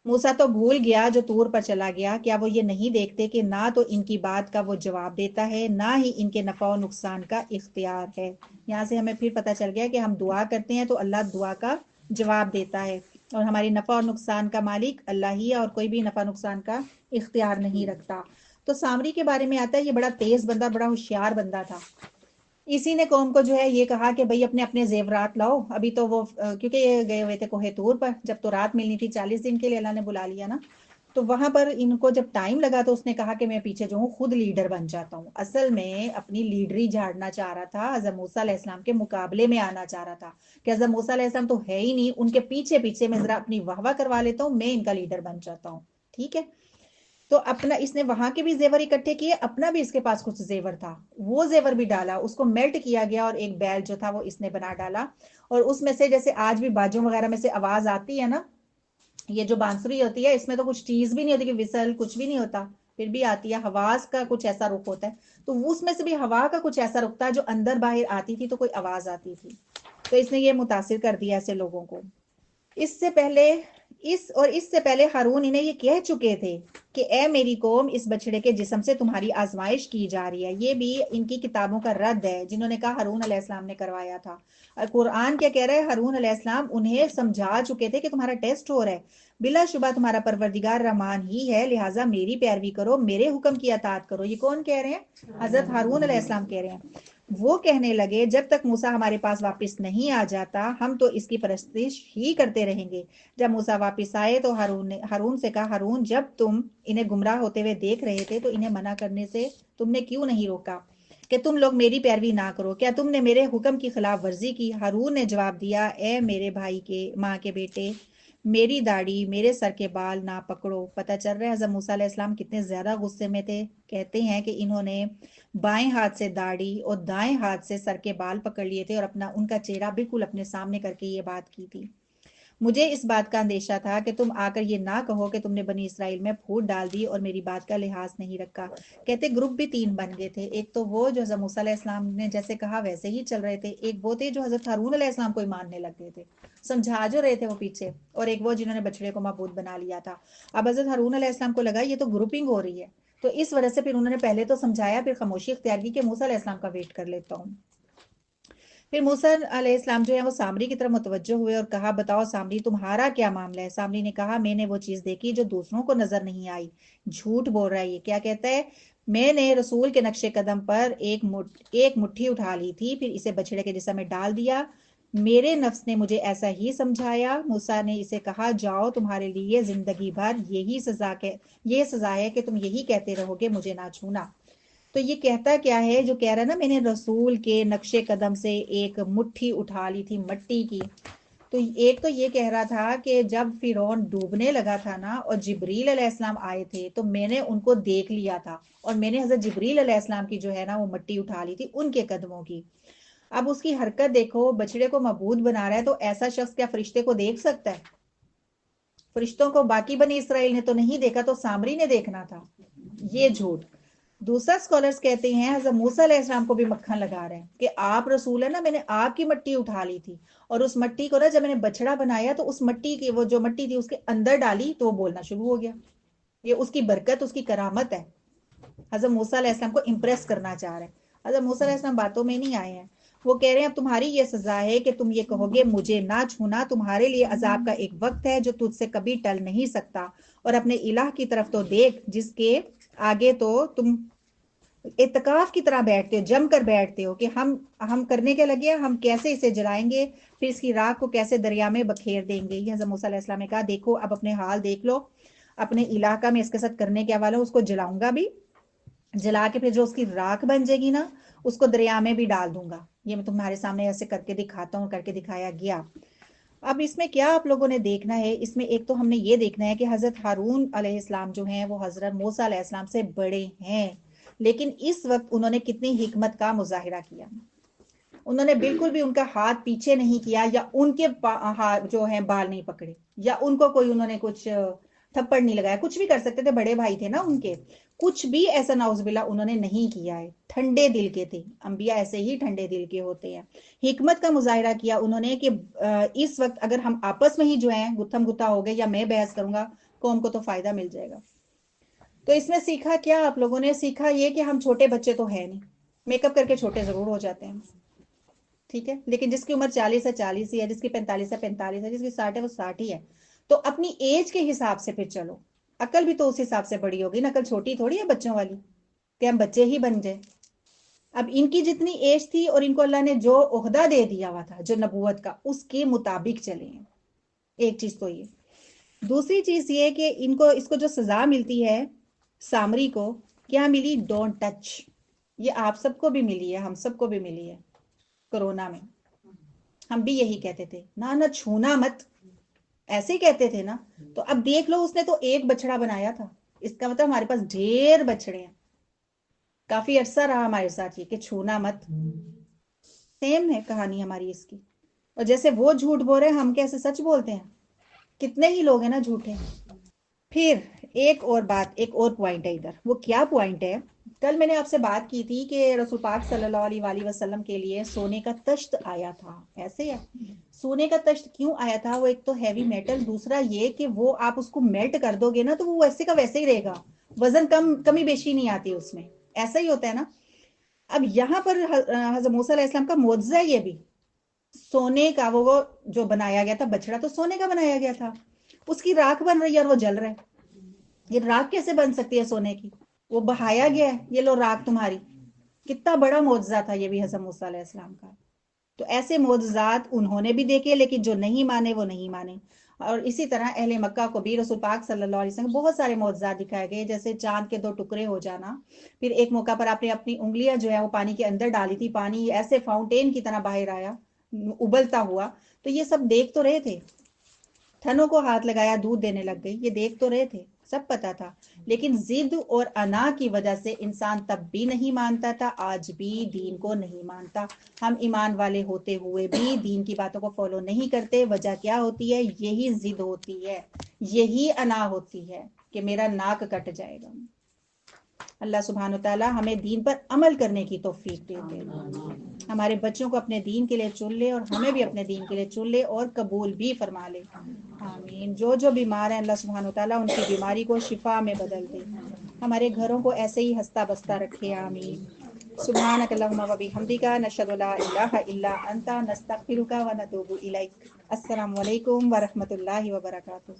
موسیٰ تو بھول گیا جو طور پر چلا گیا، کیا وہ یہ نہیں دیکھتے کہ نہ تو ان کی بات کا وہ جواب دیتا ہے نہ ہی ان کے نفع و نقصان کا اختیار ہے۔ یہاں سے ہمیں پھر پتہ چل گیا کہ ہم دعا کرتے ہیں تو اللہ دعا کا جواب دیتا ہے اور ہماری نفع و نقصان کا مالک اللہ ہی ہے اور کوئی بھی نفع نقصان کا اختیار نہیں رکھتا۔ تو سامری کے بارے میں آتا ہے یہ بڑا تیز بندہ، بڑا ہوشیار بندہ تھا۔ اسی نے قوم کو جو ہے یہ کہا کہ بھئی اپنے اپنے زیورات لاؤ، ابھی تو وہ کیونکہ یہ گئے ہوئے تھے کوہ طور پر، جب تو رات ملنی تھی 40 دن کے لیے اللہ نے بلا لیا نا، تو وہاں پر ان کو جب ٹائم لگا تو اس نے کہا کہ میں پیچھے جو ہوں خود لیڈر بن جاتا ہوں۔ اصل میں اپنی لیڈری جھاڑنا چاہ رہا تھا، حضرت موسیٰ علیہ السلام کے مقابلے میں آنا چاہ رہا تھا کہ حضرت موسیٰ علیہ السلام تو ہے ہی نہیں، ان کے پیچھے پیچھے میں ذرا اپنی واہ واہ کروا لیتا ہوں، میں ان کا لیڈر بن جاتا ہوں، ٹھیک ہے۔ تو اپنا اس نے وہاں کے بھی زیور اکٹھے کیے، اپنا بھی اس کے پاس کچھ زیور تھا، وہ زیور بھی ڈالا، اس کو میلٹ کیا گیا اور ایک بیل جو تھا وہ اس نے بنا ڈالا، اور اس میں سے جیسے آج بھی باجوں وغیرہ میں سے آواز آتی ہے نا، یہ جو بانسری ہوتی ہے اس میں تو کچھ چیز بھی نہیں ہوتی کہ وسل کچھ بھی نہیں ہوتا، پھر بھی آتی ہے، حواس کا کچھ ایسا رخ ہوتا ہے، تو اس میں سے بھی ہوا کا کچھ ایسا رخ تھا جو اندر باہر آتی تھی تو کوئی آواز آتی تھی، تو اس نے یہ متاثر کر دیا ایسے لوگوں کو۔ اس سے پہلے ہارون انہیں یہ کہہ چکے تھے کہ اے میری قوم اس بچڑے کے جسم سے تمہاری آزمائش کی جا رہی ہے، یہ بھی ان کی کتابوں کا رد ہے جنہوں نے کہا ہارون علیہ السلام نے کروایا تھا۔ قرآن کیا کہہ رہا ہے؟ ہارون علیہ السلام انہیں سمجھا چکے تھے کہ تمہارا ٹیسٹ ہو رہا ہے، بلا شبہ تمہارا پروردگار رحمان ہی ہے، لہٰذا میری پیروی کرو، میرے حکم کی اطاعت کرو۔ یہ کون کہہ رہے ہیں؟ حضرت ہارون علیہ السلام کہہ رہے ہیں۔ وہ کہنے لگے جب تک موسیٰ ہمارے پاس واپس نہیں آ جاتا ہم تو اس کی پرستش ہی کرتے رہیں گے۔ جب موسیٰ واپس آئے تو ہارون سے کہا ہارون جب تم انہیں گمراہ ہوتے ہوئے دیکھ رہے تھے تو انہیں منع کرنے سے تم نے کیوں نہیں روکا کہ تم لوگ میری پیروی نہ کرو؟ کیا تم نے میرے حکم کی خلاف ورزی کی؟ ہارون نے جواب دیا اے میرے بھائی کے ماں کے بیٹے، میری داڑھی میرے سر کے بال نہ پکڑو۔ پتہ چل رہا ہے حضرت موسیٰ علیہ السلام کتنے زیادہ غصے میں تھے۔ کہتے ہیں کہ انہوں نے بائیں ہاتھ سے داڑھی اور دائیں ہاتھ سے سر کے بال پکڑ لیے تھے اور ان کا چہرہ بالکل اپنے سامنے کر کے یہ بات کی تھی۔ مجھے اس بات کا اندیشہ تھا کہ تم آ کر یہ نہ کہو کہ تم نے بنی اسرائیل میں پھوٹ ڈال دی اور میری بات کا لحاظ نہیں رکھا۔ کہتے گروپ بھی 3 بن گئے تھے، ایک تو وہ جو حضرت موسیٰ علیہ السلام نے جیسے کہا ویسے ہی چل رہے تھے، ایک وہ تھے جو حضرت ہارون علیہ السلام کو ہی ماننے لگ گئے تھے، سمجھا جو رہے تھے وہ پیچھے، اور ایک وہ جنہوں نے بچڑے کو معبود بنا لیا تھا۔ اب حضرت ہارون علیہ السلام کو لگا یہ تو گروپنگ ہو رہی ہے، تو اس وجہ سے پھر انہوں نے پہلے تو سمجھایا، پھر خاموشی اختیار کی کہ موسیٰ علیہ السلام کا ویٹ کر لیتا ہوں۔ پھر موسیٰ علیہ السلام جو ہے وہ سامری کی طرف متوجہ ہوئے اور کہا بتاؤ سامری تمہارا کیا معاملہ ہے؟ سامری نے کہا میں نے وہ چیز دیکھی جو دوسروں کو نظر نہیں آئی۔ جھوٹ بول رہا ہے یہ، کیا کہتا ہے؟ میں نے رسول کے نقش قدم پر ایک مٹھی اٹھا لی تھی، پھر اسے بچڑے کے جسم میں ڈال دیا، میرے نفس نے مجھے ایسا ہی سمجھایا۔ موسیٰ نے اسے کہا جاؤ تمہارے لیے زندگی بھر یہ سزا ہے کہ تم یہی کہتے رہو گے مجھے نہ چھونا۔ تو یہ کہتا کیا ہے جو کہہ رہا ہے نا میں نے رسول کے نقش قدم سے ایک مٹھی اٹھا لی تھی مٹی کی، تو ایک تو یہ کہہ رہا تھا کہ جب فرعون ڈوبنے لگا تھا نا اور جبریل علیہ السلام آئے تھے تو میں نے ان کو دیکھ لیا تھا، اور میں نے حضرت جبریل علیہ السلام کی جو ہے نا وہ مٹی اٹھا لی تھی ان کے قدموں کی۔ اب اس کی حرکت دیکھو، بچڑے کو معبود بنا رہا ہے، تو ایسا شخص کیا فرشتے کو دیکھ سکتا ہے؟ فرشتوں کو باقی بنی اسرائیل نے تو نہیں دیکھا، تو سامری نے دیکھنا تھا، یہ جھوٹ۔ دوسرا اسکالرز کہتے ہیں حضرت موسیٰ علیہ السلام کو بھی مکھن لگا رہے ہیں کہ آپ رسول ہے نا، میں نے آپ کی مٹی اٹھا لی تھی، اور اس مٹی کو نا جب میں نے بچڑا بنایا تو اس مٹی کی وہ جو مٹی تھی اس کے اندر ڈالی تو وہ بولنا شروع ہو گیا۔ یہ اس کی برکت، اس کی کرامت ہے۔ حضرت موسیٰ علیہ السلام کو امپریس کرنا چاہ رہے ہیں۔ حضرت موسیٰ علیہ السلام باتوں میں نہیں آئے ہیں، وہ کہہ رہے ہیں اب تمہاری یہ سزا ہے کہ تم یہ کہو گے مجھے نہ چھونا، تمہارے لیے عذاب کا ایک وقت ہے جو تجھ سے کبھی ٹل نہیں سکتا، اور اپنے الہ کی طرف تو دیکھ جس کے آگے تو تم اعتکاف کی طرح بیٹھتے ہو، جم کر بیٹھتے ہو کہ ہم کرنے کے لگے ہم کیسے اسے جلائیں گے، پھر اس کی راکھ کو کیسے دریا میں بکھیر دیں گے۔ یہ حضرت موسیٰ علیہ السلام نے کہا دیکھو اب اپنے حال دیکھ لو، اپنے علاقہ میں اس کے ساتھ کرنے کے حوالے اس کو جلاؤں گا بھی، جلا کے پھر جو اس کی راکھ بن جائے گی نا اس کو دریا میں بھی ڈال دوں گا۔ یہ میں تمہارے سامنے ایسے کر کے دکھاتا ہوں، کر کے دکھایا گیا۔ اب اس میں کیا آپ لوگوں نے دیکھنا ہے؟ اس میں ایک تو ہم نے یہ دیکھنا ہے کہ حضرت ہارون علیہ السلام جو ہیں وہ حضرت موسیٰ علیہ السلام سے بڑے ہیں، لیکن اس وقت انہوں نے کتنی حکمت کا مظاہرہ کیا۔ انہوں نے بالکل بھی ان کا ہاتھ پیچھے نہیں کیا، یا ان کے جو ہیں بال نہیں پکڑے، یا ان کو کوئی انہوں نے کچھ تھپڑ نہیں لگایا، کچھ بھی کر سکتے تھے، بڑے بھائی تھے نا ان کے، کچھ بھی ایسا نعوذ باللہ انہوں نے نہیں کیا ہے، ٹھنڈے دل کے تھے۔ انبیاء ایسے ہی ٹھنڈے دل کے ہوتے ہیں۔ حکمت کا مظاہرہ کیا انہوں نے کہ اس وقت اگر ہم آپس میں ہی جو ہیں گتھم گتا ہو گئے، یا میں بحث کروں گا، قوم کو تو فائدہ مل جائے گا۔ تو اس میں سیکھا کیا آپ لوگوں نے؟ سیکھا یہ کہ ہم چھوٹے بچے تو ہیں نہیں، میک اپ کر کے چھوٹے ضرور ہو جاتے ہیں، ٹھیک ہے، لیکن جس کی عمر 40 ہے 40 ہی ہے، جس کی 45 ہے 45 ہے، جس کی 60 ہے وہ 60 ہی ہے۔ تو اپنی ایج کے حساب سے پھر چلو، عقل بھی تو اس حساب سے بڑی ہوگی نا، عقل چھوٹی تھوڑی ہے بچوں والی کہ ہم بچے ہی بن جائیں۔ اب ان کی جتنی ایج تھی اور ان کو اللہ نے جو عہدہ دے دیا ہوا تھا جو نبوت کا، اس کے مطابق چلے ہیں۔ ایک چیز تو یہ، دوسری چیز یہ کہ اس کو جو سزا ملتی ہے سامری کو، کیا ملی؟ Don't touch. یہ آپ سب کو بھی ملی ہے، ہم سب کو بھی ملی ہے۔ کرونا میں ہم بھی یہی کہتے تھے نہ چھونا مت، ایسے ہی کہتے تھے نا۔ تو اب دیکھ لو اس نے تو ایک بچڑا بنایا تھا، اس کا مطلب ہمارے پاس ڈھیر بچڑے ہیں، کافی عرصہ رہا ہمارے ساتھ یہ کہ چھونا مت۔ سیم ہے کہانی ہماری اس کی۔ اور جیسے وہ جھوٹ بول رہے ہیں ہم کیسے سچ بولتے ہیں؟ کتنے ہی لوگ ہیں نا جھوٹے۔ پھر ایک اور بات، ایک اور پوائنٹ ہے ادھر۔ وہ کیا پوائنٹ ہے؟ کل میں نے آپ سے بات کی تھی کہ رسول پاک صلی اللہ علیہ وآلہ وسلم کے لیے سونے کا تشت آیا تھا، ایسے ہے۔ سونے کا تشت کیوں آیا تھا؟ وہ ایک تو ہیوی میٹل، دوسرا یہ کہ وہ آپ اس کو میلٹ کر دو گے نا تو وہ ویسے کا ویسے ہی رہے گا، وزن کمی بیشی نہیں آتی اس میں، ایسا ہی ہوتا ہے نا۔ اب یہاں پر حضرت موسیٰ علیہ السلام کا معجزہ ہے یہ بھی، سونے کا وہ جو بنایا گیا تھا بچڑا تو سونے کا بنایا گیا تھا، اس کی راکھ بن رہی ہے اور وہ جل رہا ہے۔ یہ راکھ کیسے بن سکتی ہے سونے کی؟ وہ بہایا گیا ہے، یہ لو راکھ تمہاری۔ کتنا بڑا معجزہ تھا یہ بھی حضرت موسیٰ علیہ السلام کا۔ تو ایسے معجزات انہوں نے بھی دیکھے، لیکن جو نہیں مانے وہ نہیں مانے۔ اور اسی طرح اہل مکہ کو بھی رسول پاک صلی اللہ علیہ وسلم بہت سارے معجزات دکھائے گئے، جیسے چاند کے 2 ٹکڑے ہو جانا۔ پھر ایک موقع پر آپ نے اپنی انگلیاں جو ہے وہ پانی کے اندر ڈالی تھی، پانی ایسے فاؤنٹین کی طرح باہر آیا ابلتا ہوا، تو یہ سب دیکھ تو رہے تھے۔ تھنوں کو ہاتھ لگایا دودھ دینے لگ گئی، یہ دیکھ تو رہے تھے، سب پتا تھا، لیکن ضد اور انا کی وجہ سے انسان تب بھی نہیں مانتا تھا، آج بھی دین کو نہیں مانتا۔ ہم ایمان والے ہوتے ہوئے بھی دین کی باتوں کو فالو نہیں کرتے، وجہ کیا ہوتی ہے؟ یہی ضد ہوتی ہے، یہی انا ہوتی ہے کہ میرا ناک کٹ جائے گا۔ اللہ سبحانہ وتعالی ہمیں دین پر عمل کرنے کی توفیق دے دے، ہمارے بچوں کو اپنے دین کے لیے چن لے اور ہمیں بھی اپنے دین کے لیے چن لے اور قبول بھی فرما لے، آمین۔ جو بیمار ہیں اللہ سبحانہ وتعالی ان کی بیماری کو شفا میں بدل دے، ہمارے گھروں کو ایسے ہی ہنستا بستا رکھے، آمین۔ سبحانک اللہم و بحمدک، نشہد ان لا الہ الا انت، نستغفرک و نتوب الیک۔ السلام علیکم ورحمۃ اللہ وبرکاتہ۔